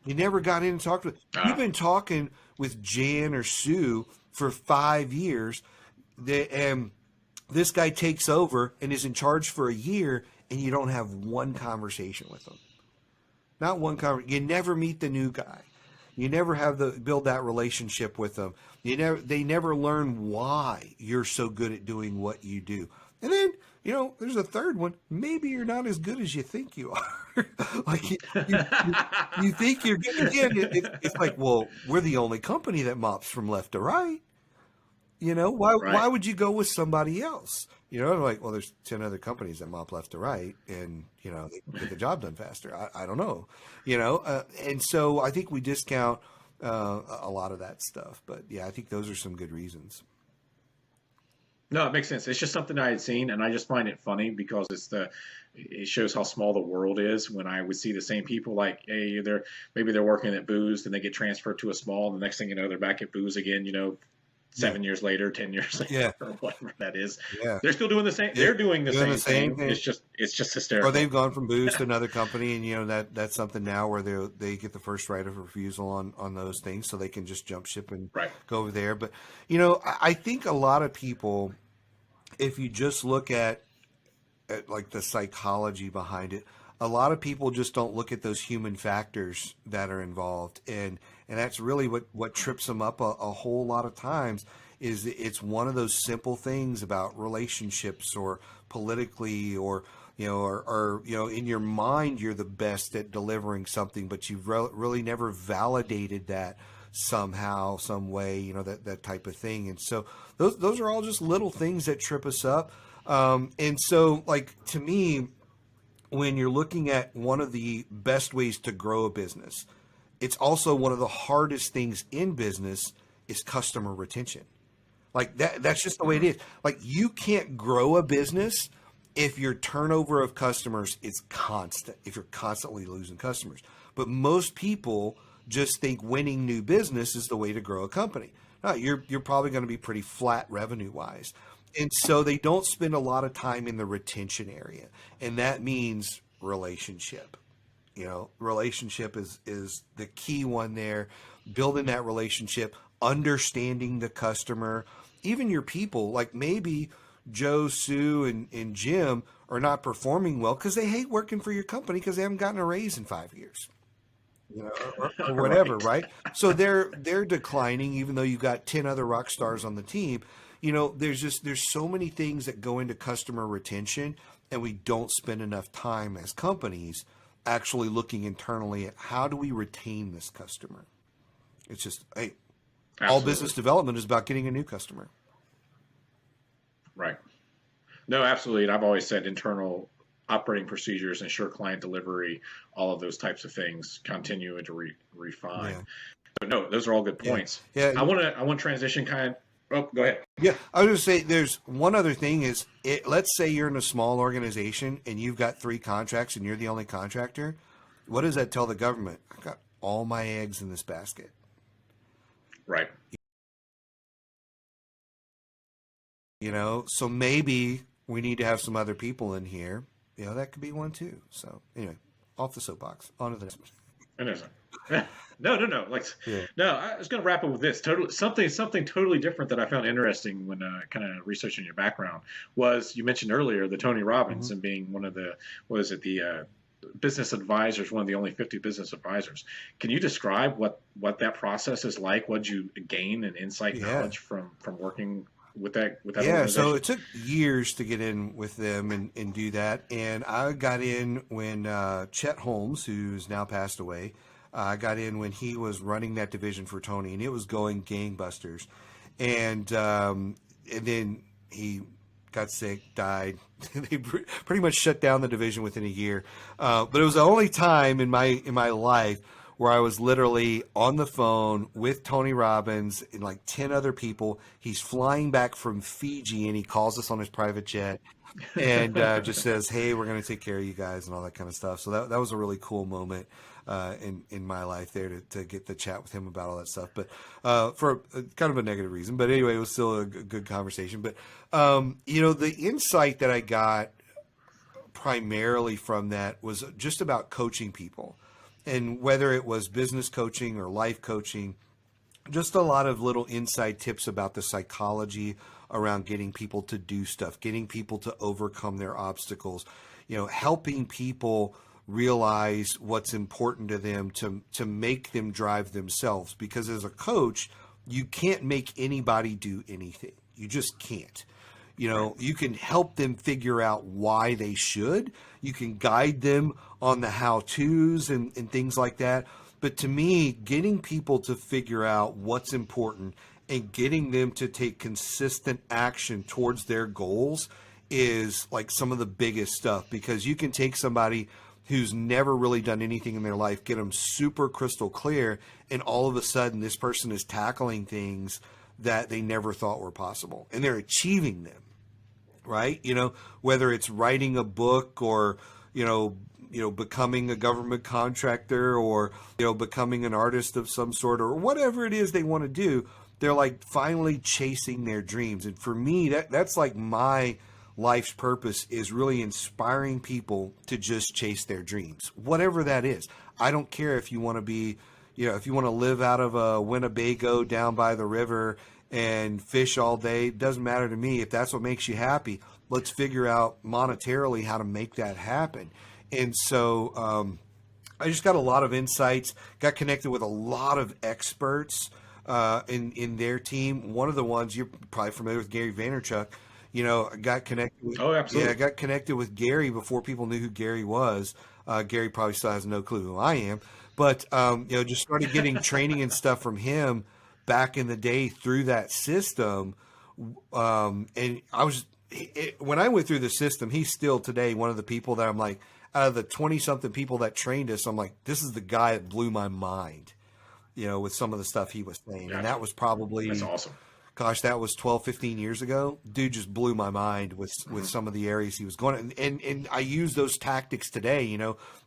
You never got in and talked with. You've been talking with Jan or Sue for 5 years. And this guy takes over and is in charge for a year, and you don't have one conversation with them. Not one conversation. You never meet the new guy. You never build that relationship with them. They never learn why you're so good at doing what you do. And then, there's a third one. Maybe you're not as good as you think you are. Like you think you're good. Again, it's like, well, we're the only company that mops from left to right. Why would you go with somebody else? Like, well, there's 10 other companies that mop left to right, and they get the job done faster. I don't know, and so I think we discount a lot of that stuff. But yeah, I think those are some good reasons. No, it makes sense. It's just something I had seen, and I just find it funny because it shows how small the world is. When I would see the same people, like, hey, maybe they're working at Booz, then they get transferred to a small, and the next thing you know, they're back at Booz again. 7 years later, 10 years later, or whatever that is. Yeah. They're still doing the same. They're doing the same thing. It's just hysterical. Or they've gone from Booz to another company, and that's something now where they get the first right of refusal on those things, so they can just jump ship and go over there. But I think a lot of people, if you just look at like the psychology behind it, a lot of people just don't look at those human factors that are involved, and that's really what trips them up a whole lot of times. Is it's one of those simple things about relationships or politically or in your mind you're the best at delivering something, but you've really never validated that somehow, some way, that type of thing. And so those are all just little things that trip us up. And so, like, to me, when you're looking at one of the best ways to grow a business, it's also one of the hardest things in business is customer retention. Like that's just the way it is. Like, you can't grow a business if your turnover of customers is constant, if you're constantly losing customers. But most people just think winning new business is the way to grow a company. No, you're probably going to be pretty flat revenue wise. And so they don't spend a lot of time in the retention area. And that means relationship. Relationship is the key one there. Building that relationship, understanding the customer, even your people, like maybe Joe, Sue, and Jim are not performing well because they hate working for your company because they haven't gotten a raise in 5 years, or whatever, right? So they're declining, even though you've got 10 other rock stars on the team. There's so many things that go into customer retention, and we don't spend enough time as companies actually looking internally at how do we retain this customer. It's just, hey, all business development is about getting a new customer. Right. No, absolutely. And I've always said internal operating procedures, ensure client delivery, all of those types of things, continue to refine. Yeah. So no, those are all good points. Yeah. I want to transition oh, go ahead. Yeah. I was going to say there's one other thing is let's say you're in a small organization and you've got 3 contracts and you're the only contractor. What does that tell the government? I've got all my eggs in this basket. Right. So maybe we need to have some other people in here. That could be one too. So anyway, off the soapbox, on to the next one. No. No, I was going to wrap up with this. Something totally different that I found interesting when kind of researching your background was you mentioned earlier the Tony Robbins and being one of the business advisors, one of the only 50 business advisors. Can you describe what that process is like? What you gain and insight knowledge from working with that organization? So it took years to get in with them and do that. And I got in when Chet Holmes, who's now passed away, I got in when he was running that division for Tony, and it was going gangbusters. And then he got sick, died. They pretty much shut down the division within a year. But it was the only time in my life where I was literally on the phone with Tony Robbins and like 10 other people. He's flying back from Fiji, and he calls us on his private jet and just says, hey, we're going to take care of you guys and all that kind of stuff. So that was a really cool moment in my life there to get to chat with him about all that stuff. But for kind of a negative reason. But anyway, it was still a good conversation. But, the insight that I got primarily from that was just about coaching people. And whether it was business coaching or life coaching, just a lot of little inside tips about the psychology around getting people to do stuff, getting people to overcome their obstacles, helping people realize what's important to them to make them drive themselves. Because as a coach, you can't make anybody do anything. You just can't. You can help them figure out why they should. You can guide them on the how-tos and things like that. But to me, getting people to figure out what's important and getting them to take consistent action towards their goals is like some of the biggest stuff, because you can take somebody who's never really done anything in their life, get them super crystal clear, and all of a sudden this person is tackling things that they never thought were possible, and they're achieving them. Right? Whether it's writing a book or, becoming a government contractor or, becoming an artist of some sort or whatever it is they want to do, they're like finally chasing their dreams. And for me, that's like my life's purpose, is really inspiring people to just chase their dreams, whatever that is. I don't care if you want to be, if you want to live out of a Winnebago down by the river and fish all day. It doesn't matter to me. If that's what makes you happy, let's figure out monetarily how to make that happen. And so I just got a lot of insights, got connected with a lot of experts in their team. One of the ones, you're probably familiar with, Gary Vaynerchuk. I got connected with, absolutely. Yeah, I got connected with Gary before people knew who Gary was. Gary probably still has no clue who I am, but just started getting training and stuff from him back in the day through that system. And I was, when I went through the system, he's still today one of the people that I'm like, out of the 20 something people that trained us, I'm like, this is the guy that blew my mind, with some of the stuff he was saying. And that was probably, that's awesome. Gosh, that was 12, 15 years ago. Dude just blew my mind with some of the areas he was going. And I use those tactics today.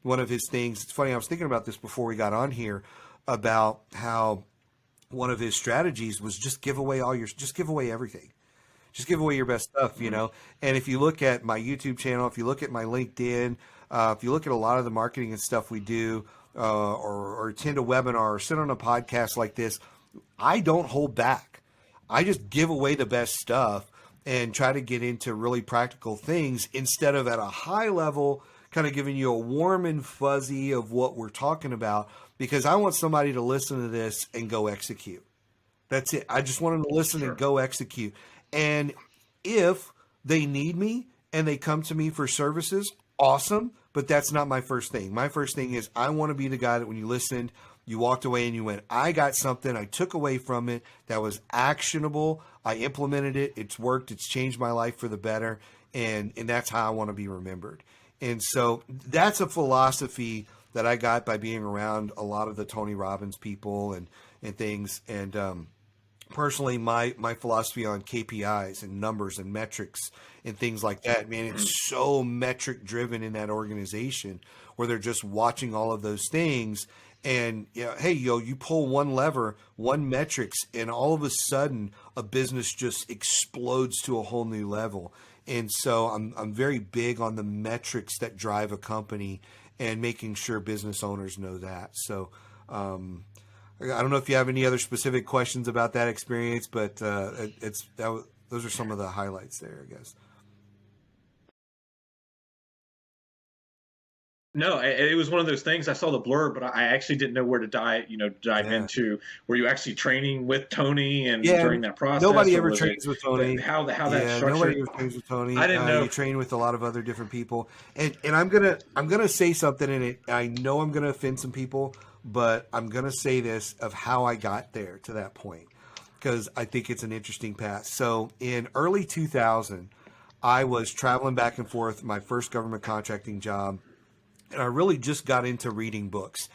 One of his things, it's funny, I was thinking about this before we got on here, about how one of his strategies was just give away everything. Just give away your best stuff, And if you look at my YouTube channel, if you look at my LinkedIn, if you look at a lot of the marketing and stuff we do, or attend a webinar or sit on a podcast like this, I don't hold back. I just give away the best stuff and try to get into really practical things instead of at a high level, kind of giving you a warm and fuzzy of what we're talking about, because I want somebody to listen to this and go execute. That's it. I just want them to listen and go execute. And if they need me and they come to me for services, awesome. But that's not my first thing. My first thing is I want to be the guy that when you listened, you walked away and you went, I got something I took away from it that was actionable. I implemented it. It's worked. It's changed my life for the better. And that's how I want to be remembered. And so that's a philosophy that I got by being around a lot of the Tony Robbins people and things. And personally, my philosophy on KPIs and numbers and metrics and things like that, man, it's so metric driven in that organization where they're just watching all of those things. And hey, you pull one lever, one metrics, and all of a sudden a business just explodes to a whole new level. And so I'm very big on the metrics that drive a company and making sure business owners know that. So I don't know if you have any other specific questions about that experience, but those are some of the highlights there, I guess. No, it was one of those things. I saw the blurb, but I actually didn't know where to dive into. Were you actually training with Tony and during that process? Nobody ever trains with Tony. How that structured? Nobody ever trains with Tony. I didn't know. You train with a lot of other different people, and I'm gonna say something in it. I know I'm gonna offend some people, but I'm gonna say this of how I got there to that point, because I think it's an interesting path. So in early 2000, I was traveling back and forth, my first government contracting job. And I really just got into reading books,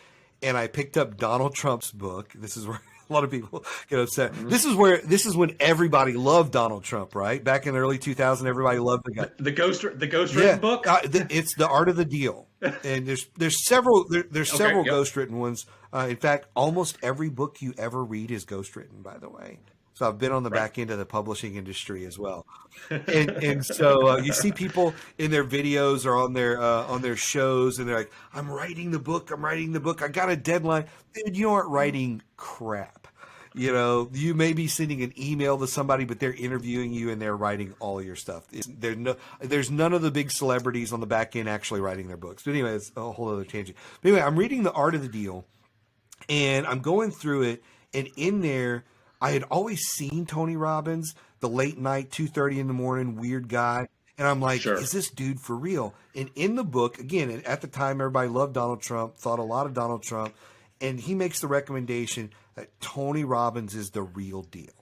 and I picked up Donald Trump's book. This is where a lot of people get upset. Mm-hmm. This is when everybody loved Donald Trump, right? Back in the early 2000s, everybody loved the guy. The ghostwritten book. It's The Art of the Deal, and there's several ghostwritten ones. In fact, almost every book you ever read is ghostwritten, by the way. So I've been on the back end of the publishing industry as well. And so you see people in their videos or on their shows, and they're like, I'm writing the book. I got a deadline. Dude, you aren't writing crap. You may be sending an email to somebody, but they're interviewing you and they're writing all your stuff. There's none of the big celebrities on the back end actually writing their books. But anyway, it's a whole other tangent. But anyway, I'm reading The Art of the Deal, and I'm going through it, and in there, I had always seen Tony Robbins, the late night, 2:30 in the morning, weird guy. And I'm like, Is this dude for real? And in the book, again, at the time, everybody loved Donald Trump, thought a lot of Donald Trump. And he makes the recommendation that Tony Robbins is the real deal.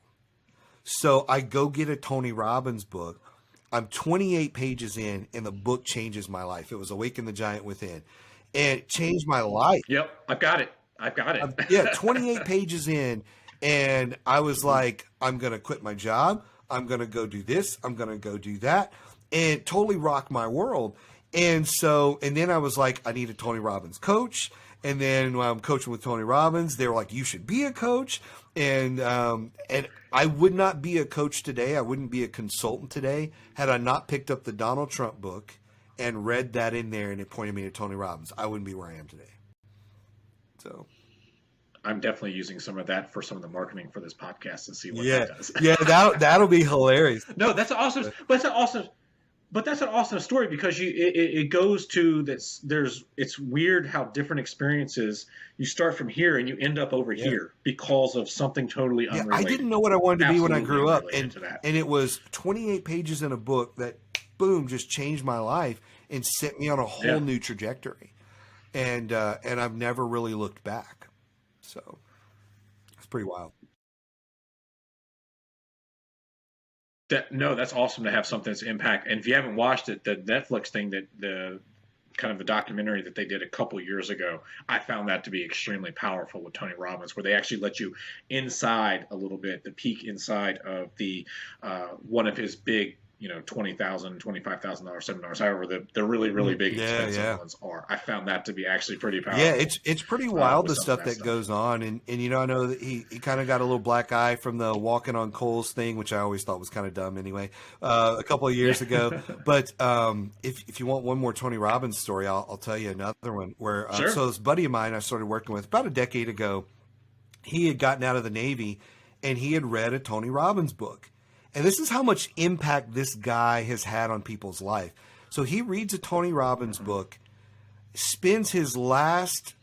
So I go get a Tony Robbins book. I'm 28 pages in, and the book changes my life. It was Awaken the Giant Within. And it changed my life. Yep, I've got it. 28 pages in. And I was like, I'm going to quit my job. I'm going to go do this. I'm going to go do that. And totally rock my world. And then I was like, I need a Tony Robbins coach. And then when I'm coaching with Tony Robbins, they were like, you should be a coach. And I would not be a coach today. I wouldn't be a consultant today had I not picked up the Donald Trump book and read that in there, and it pointed me to Tony Robbins. I wouldn't be where I am today. So I'm definitely using some of that for some of the marketing for this podcast and see what that does. That'll be hilarious. No, that's awesome. But that's an awesome story, because it goes to this. It's weird how different experiences, you start from here and you end up over here because of something totally unrelated. I didn't know what I wanted to be when I grew up, and it was 28 pages in a book that boom just changed my life and set me on a whole new trajectory, and I've never really looked back. So it's pretty wild. That's awesome to have something that's impact. And if you haven't watched it, the Netflix thing, that the kind of the documentary that they did a couple years ago, I found that to be extremely powerful with Tony Robbins, where they actually let you inside a little bit, the peek inside of the one of his big, $20,000, $25,000 seminars, however the really, really big expensive ones are. I found that to be actually pretty powerful. Yeah, it's pretty wild, the stuff that goes on. And I know that he kind of got a little black eye from the walking on coals thing, which I always thought was kind of dumb anyway, a couple of years ago. But if you want one more Tony Robbins story, I'll tell you another one where so this buddy of mine I started working with about a decade ago, he had gotten out of the Navy, and he had read a Tony Robbins book. And this is how much impact this guy has had on people's life. So he reads a Tony Robbins book, spends his last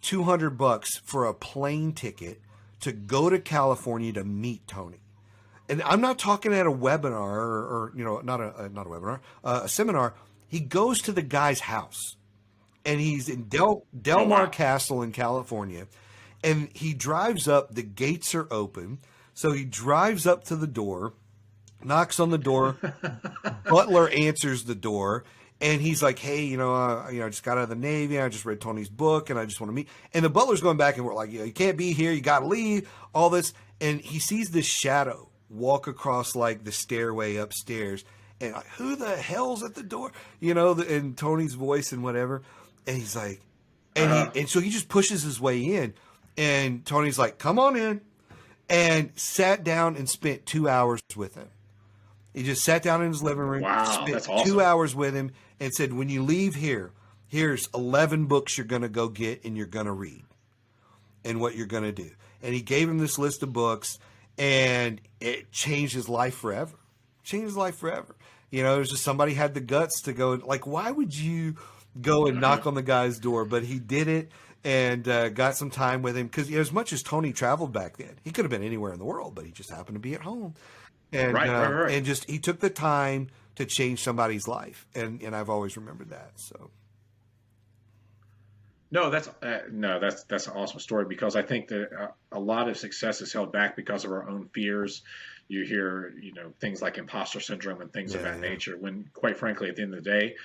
$200 for a plane ticket to go to California to meet Tony. And I'm not talking at a webinar or not a webinar, a seminar. He goes to the guy's house, and he's in Del Mar Castle in California, and he drives up. The gates are open, so he drives up to the door, knocks on the door. Butler answers the door, and he's like, "Hey, I just got out of the Navy. I just read Tony's book, and I just want to meet." And the butler's going back and we're like, "You can't be here. You got to leave." All this, and he sees this shadow walk across like the stairway upstairs, and like, who the hell's at the door? And Tony's voice and whatever, and he's like, and so he just pushes his way in, and Tony's like, "Come on in," and sat down and spent 2 hours with him. He just sat down in his living room, spent that's awesome. 2 hours with him, and said, "When you leave here, here's 11 books you're going to go get and you're going to read and what you're going to do." And he gave him this list of books, and it changed his life forever. Changed his life forever. It was just somebody had the guts to go, like, why would you go and knock on the guy's door? But he did it and got some time with him, because as much as Tony traveled back then, he could have been anywhere in the world, but he just happened to be at home. And right. And just he took the time to change somebody's life, and I've always remembered that. So no, that's an awesome story, because I think that a lot of success is held back because of our own fears. You hear things like imposter syndrome and things of that nature. When, quite frankly, at the end of the day,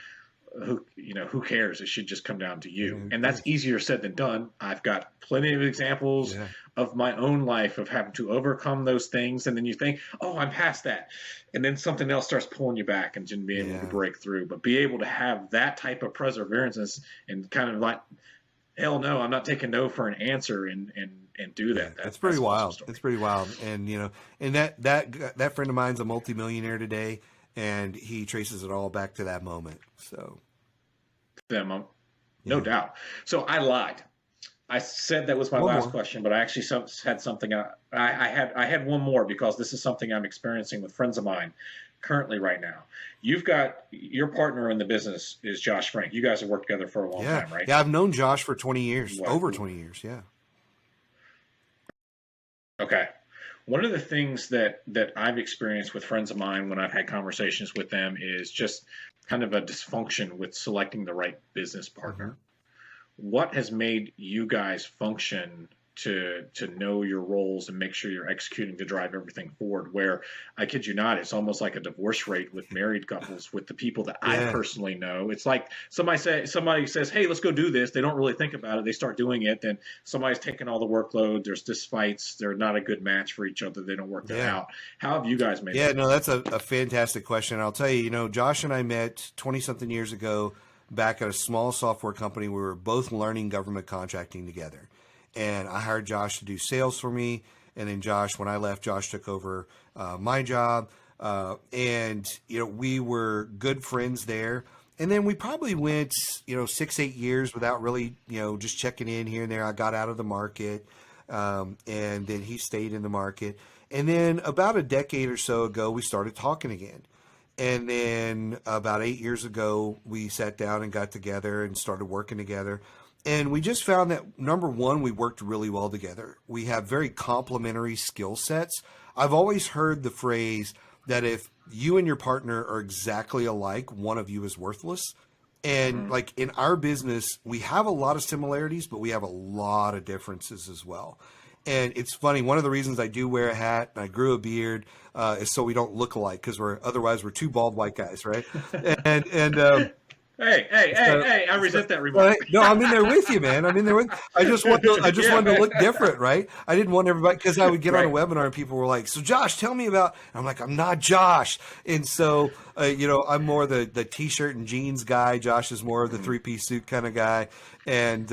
who cares? It should just come down to you. Mm-hmm. And that's easier said than done. I've got plenty of examples of my own life of having to overcome those things. And then you think, oh, I'm past that. And then something else starts pulling you back and just being able to break through. But be able to have that type of perseverance and kind of like, hell no, I'm not taking no for an answer and do that. That's pretty wild. It's pretty wild. And, and that friend of mine's a multimillionaire today, and he traces it all back to that moment. So, no doubt. So I lied. I said that was my last question, but I actually had something. I had one more, because this is something I'm experiencing with friends of mine currently right now. You've got your partner in the business is Josh Frank. You guys have worked together for a long time, right? Yeah, I've known Josh for 20 years, over 20 years. Yeah. Okay. One of the things that I've experienced with friends of mine when I've had conversations with them is just kind of a dysfunction with selecting the right business partner. Mm-hmm. What has made you guys function to know your roles and make sure you're executing to drive everything forward? Where, I kid you not, it's almost like a divorce rate with married couples with the people that I personally know. It's like somebody says, hey, let's go do this. They don't really think about it. They start doing it. Then somebody's taking all the workload. There's fistfights. They're not a good match for each other. They don't work that out. How have you guys made it? No, that's a fantastic question. I'll tell you, Josh and I met 20-something years ago back at a small software company. We were both learning government contracting together. And I hired Josh to do sales for me. And then when I left, Josh took over my job. And we were good friends there. And then we probably went, 6-8 years without really, just checking in here and there. I got out of the market. And then he stayed in the market. And then about a decade or so ago, we started talking again. And then about 8 years ago, we sat down and got together and started working together. And we just found that, number one, we worked really well together. We have very complementary skill sets. I've always heard the phrase that if you and your partner are exactly alike, one of you is worthless. And like in our business, we have a lot of similarities, but we have a lot of differences as well. And it's funny, one of the reasons I do wear a hat and I grew a beard is so we don't look alike, because otherwise we're two bald white guys, right? Hey! I resent that remark. No, I'm in there with you, man. I'm in there with. I just wanted to look different, right? I didn't want everybody, because I would get on a webinar and people were like, "So Josh, tell me about." And I'm like, "I'm not Josh." And so, I'm more the t-shirt and jeans guy. Josh is more of the 3-piece suit kind of guy, and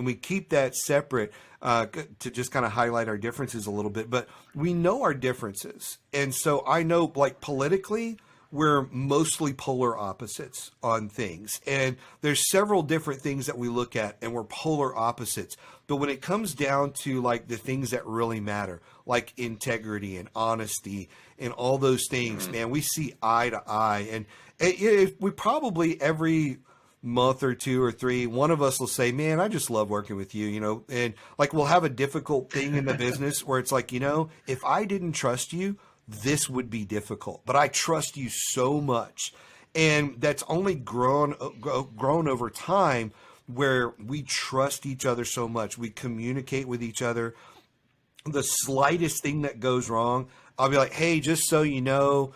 we keep that separate to just kind of highlight our differences a little bit. But we know our differences, and so I know, like, politically, we're mostly polar opposites on things. And there's several different things that we look at and we're polar opposites. But when it comes down to like the things that really matter, like integrity and honesty and all those things, man, we see eye to eye. And we probably every month or two or three, one of us will say, man, I just love working with you, and like we'll have a difficult thing in the business where it's like, if I didn't trust you, this would be difficult, but I trust you so much. And that's only grown over time where we trust each other so much. We communicate with each other. The slightest thing that goes wrong, I'll be like, hey, just so you know,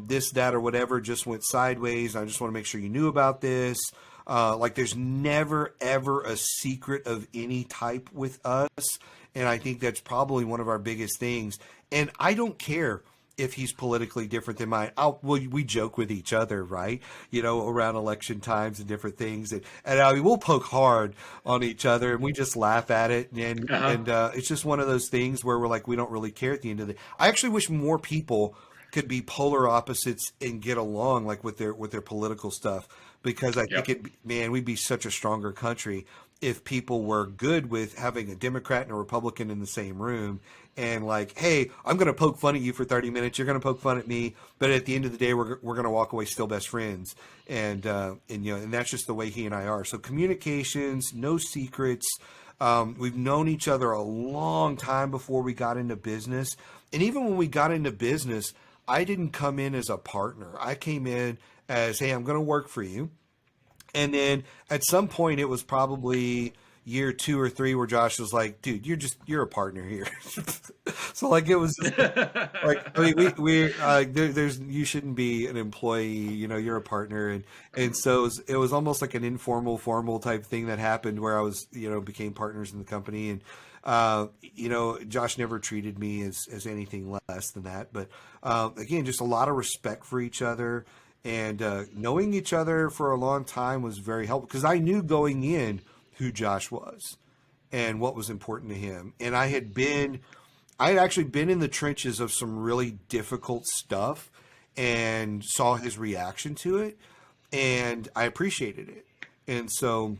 this, that, or whatever just went sideways. I just want to make sure you knew about this. Like there's never, ever a secret of any type with us. And I think that's probably one of our biggest things. And I don't care if he's politically different than mine. We joke with each other, right? Around election times and different things. And I mean, we'll poke hard on each other and we just laugh at it. And, it's just one of those things where we're like, we don't really care at the end of the day. I actually wish more people could be polar opposites and get along like with their political stuff, because I think we'd be such a stronger country if people were good with having a Democrat and a Republican in the same room and like, hey, I'm going to poke fun at you for 30 minutes. You're going to poke fun at me. But at the end of the day, we're going to walk away still best friends. And that's just the way he and I are. So communications, no secrets. We've known each other a long time before we got into business. And even when we got into business, I didn't come in as a partner. I came in as, hey, I'm going to work for you. And then at some point it was probably year 2 or 3 where Josh was like, dude, you're a partner here. So like, it was just, like, I mean, you shouldn't be an employee, you're a partner. And so it was almost like an informal, formal type thing that happened where I was, became partners in the company. And, Josh never treated me as anything less than that. But, again, just a lot of respect for each other. And knowing each other for a long time was very helpful because I knew going in who Josh was and what was important to him. And I had actually been in the trenches of some really difficult stuff and saw his reaction to it, and I appreciated it. And so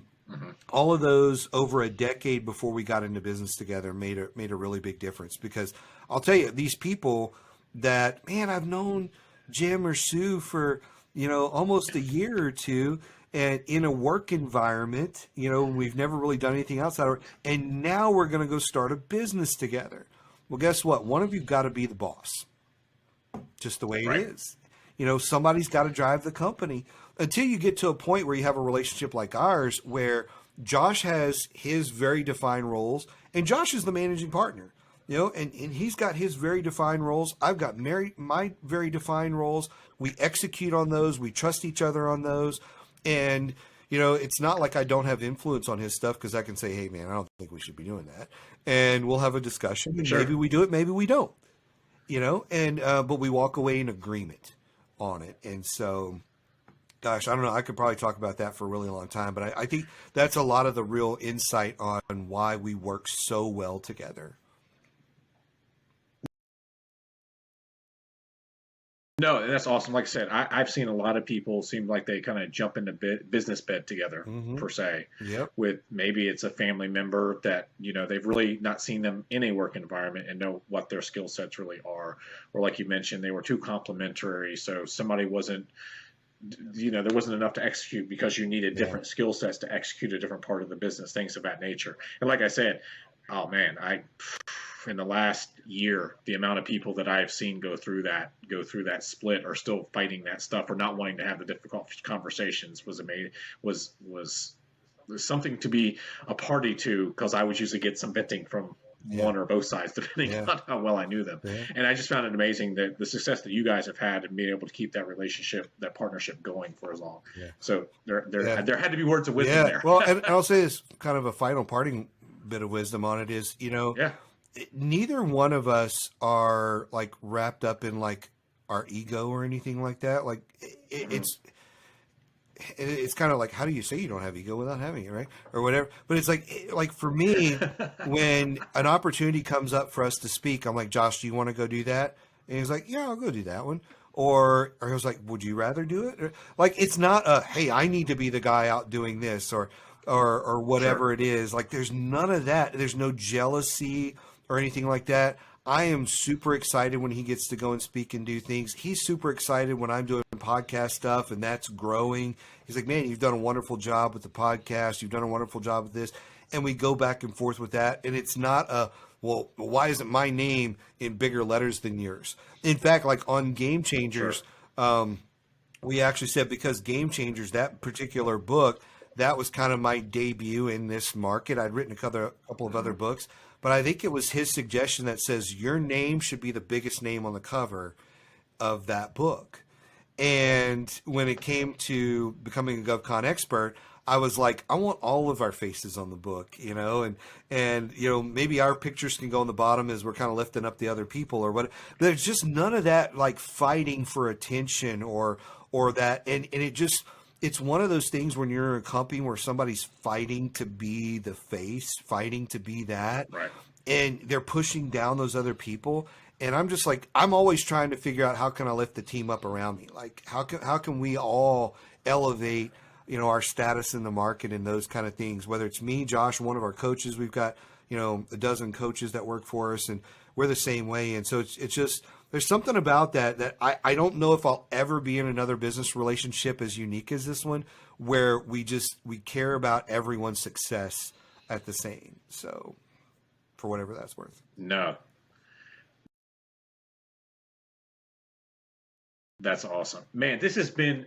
all of those over a decade before we got into business together made a really big difference, because I'll tell you, these people that, man, I've known Jim or Sue for, almost a year or two, and in a work environment, we've never really done anything outside of it. And now we're going to go start a business together. Well, guess what? One of you've got to be the boss. Just the way it is. Somebody's got to drive the company until you get to a point where you have a relationship like ours, where Josh has his very defined roles and Josh is the managing partner. And he's got his very defined roles. I've got my very defined roles. We execute on those. We trust each other on those. And, it's not like I don't have influence on his stuff, because I can say, hey, man, I don't think we should be doing that. And we'll have a discussion. And maybe we do it, maybe we don't, but we walk away in agreement on it. And so, gosh, I don't know. I could probably talk about that for a really long time. But I think that's a lot of the real insight on why we work so well together. No, that's awesome. Like I said, I've seen a lot of people seem like they kind of jump into business bed together, per se. Yep. With maybe it's a family member that, they've really not seen them in a work environment and know what their skill sets really are. Or like you mentioned, they were too complementary. So somebody wasn't, there wasn't enough to execute because you needed different skill sets to execute a different part of the business, things of that nature. And like I said, oh man, in the last year, the amount of people that I have seen go through that split are still fighting that stuff or not wanting to have the difficult conversations was amazing, was something to be a party to, because I would usually get some venting from one or both sides, depending on how well I knew them. And I just found it amazing that the success that you guys have had and being able to keep that relationship, that partnership going for as long. So there had to be words of wisdom there. Well, and I'll say this kind of a final parting bit of wisdom on it is, neither one of us are like wrapped up in like our ego or anything like that. Like it's kind of like, how do you say you don't have ego without having it, right? Or whatever. But it's like for me, when an opportunity comes up for us to speak, I'm like, Josh, do you want to go do that? And he's like, yeah, I'll go do that one. or I was like, would you rather do it? Like, it's not a, hey, I need to be the guy out doing this, or whatever Sure. it is. Like, there's none of that. There's no jealousy or anything like that. I am super excited when he gets to go and speak and do things. He's super excited when I'm doing podcast stuff and that's growing. He's like, man, you've done a wonderful job with the podcast. You've done a wonderful job with this. And we go back and forth with that. And it's not a, well, why isn't my name in bigger letters than yours? In fact, like on Game Changers, Sure. we actually said, because Game Changers, that particular book, that was kind of my debut in this market. I'd written a couple of other books, but I think it was his suggestion that says your name should be the biggest name on the cover of that book. And when it came to becoming a GovCon expert, I was like, I want all of our faces on the book, and maybe our pictures can go on the bottom as we're kind of lifting up the other people or what. There's just none of that like fighting for attention or that, and it's one of those things when you're in a company where somebody's fighting to be the face, fighting to be that, Right. and they're pushing down those other people. And I'm just like, I'm always trying to figure out how can I lift the team up around me? Like, how can we all elevate, our status in the market and those kind of things, whether it's me, Josh, one of our coaches, we've got, a dozen coaches that work for us and we're the same way. And so it's just, there's something about that I don't know if I'll ever be in another business relationship as unique as this one, where we care about everyone's success at the same. So for whatever that's worth. No, that's awesome, man. This has been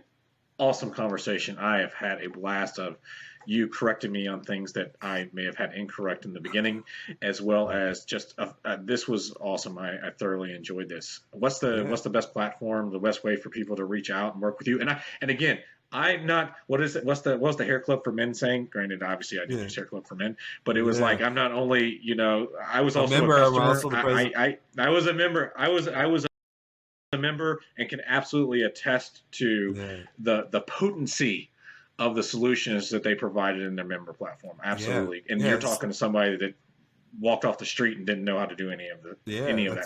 awesome conversation. I have had a blast of you correcting me on things that I may have had incorrect in the beginning, as well as just this was awesome. I thoroughly enjoyed this. What's the best platform, the best way for people to reach out and work with you? And again, I'm not. What is it? What's the hair club for men saying? Granted, obviously, I do use hair club for men, but it was like I'm not only I was also a customer. I'm also the president. I was a member. I was a member and can absolutely attest to the potency of the solutions that they provided in their member platform. Absolutely. And you're talking to somebody that walked off the street and didn't know how to do any of that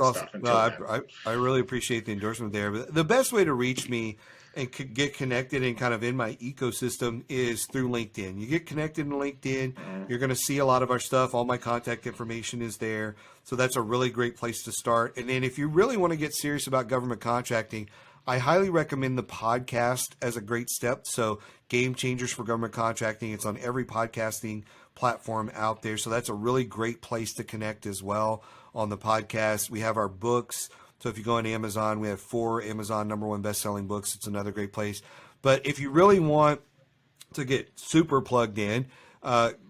awesome stuff. No, I really appreciate the endorsement there. But the best way to reach me and get connected and kind of in my ecosystem is through LinkedIn. You get connected in LinkedIn, you're going to see a lot of our stuff. All my contact information is there. So that's a really great place to start. And then if you really want to get serious about government contracting, I highly recommend the podcast as a great step. So Game Changers for Government Contracting, it's on every podcasting platform out there. So that's a really great place to connect as well on the podcast. We have our books. So if you go on Amazon, we have 4 Amazon #1 best-selling books. It's another great place. But if you really want to get super plugged in,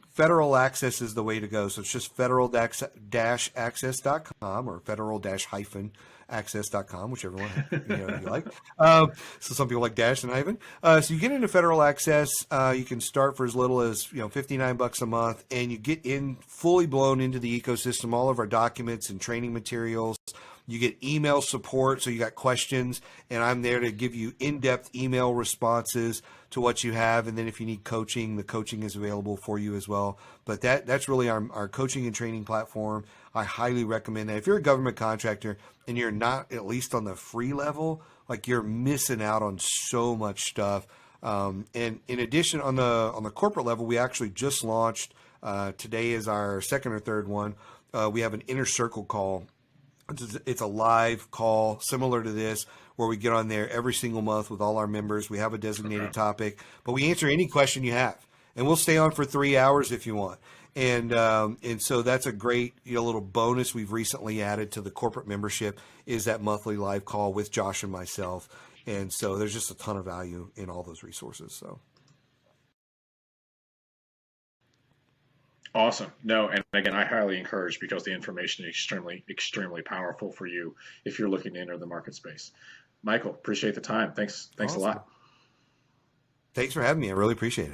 Federal Access is the way to go. So it's just federal-access.com or federal-access.com, whichever one you like. So some people like dash and hyphen. So you get into Federal Access. You can start for as little as $59 a month, and you get in fully blown into the ecosystem. All of our documents and training materials. You get email support, so you got questions, and I'm there to give you in-depth email responses to what you have. And then if you need coaching, the coaching is available for you as well. But that's really our coaching and training platform. I highly recommend that. If you're a government contractor and you're not at least on the free level, like you're missing out on so much stuff. And in addition, on the corporate level, we actually just launched, today is our second or third one. We have an inner circle call. It's a live call similar to this where we get on there every single month with all our members. We have a designated topic, but we answer any question you have, and we'll stay on for 3 hours if you want. And so that's a great little bonus we've recently added to the corporate membership is that monthly live call with Josh and myself. And so there's just a ton of value in all those resources. So. Awesome. No, and again, I highly encourage because the information is extremely, extremely powerful for you if you're looking to enter the market space. Michael, appreciate the time. Thanks Awesome. a lot. Thanks for having me. I really appreciate it.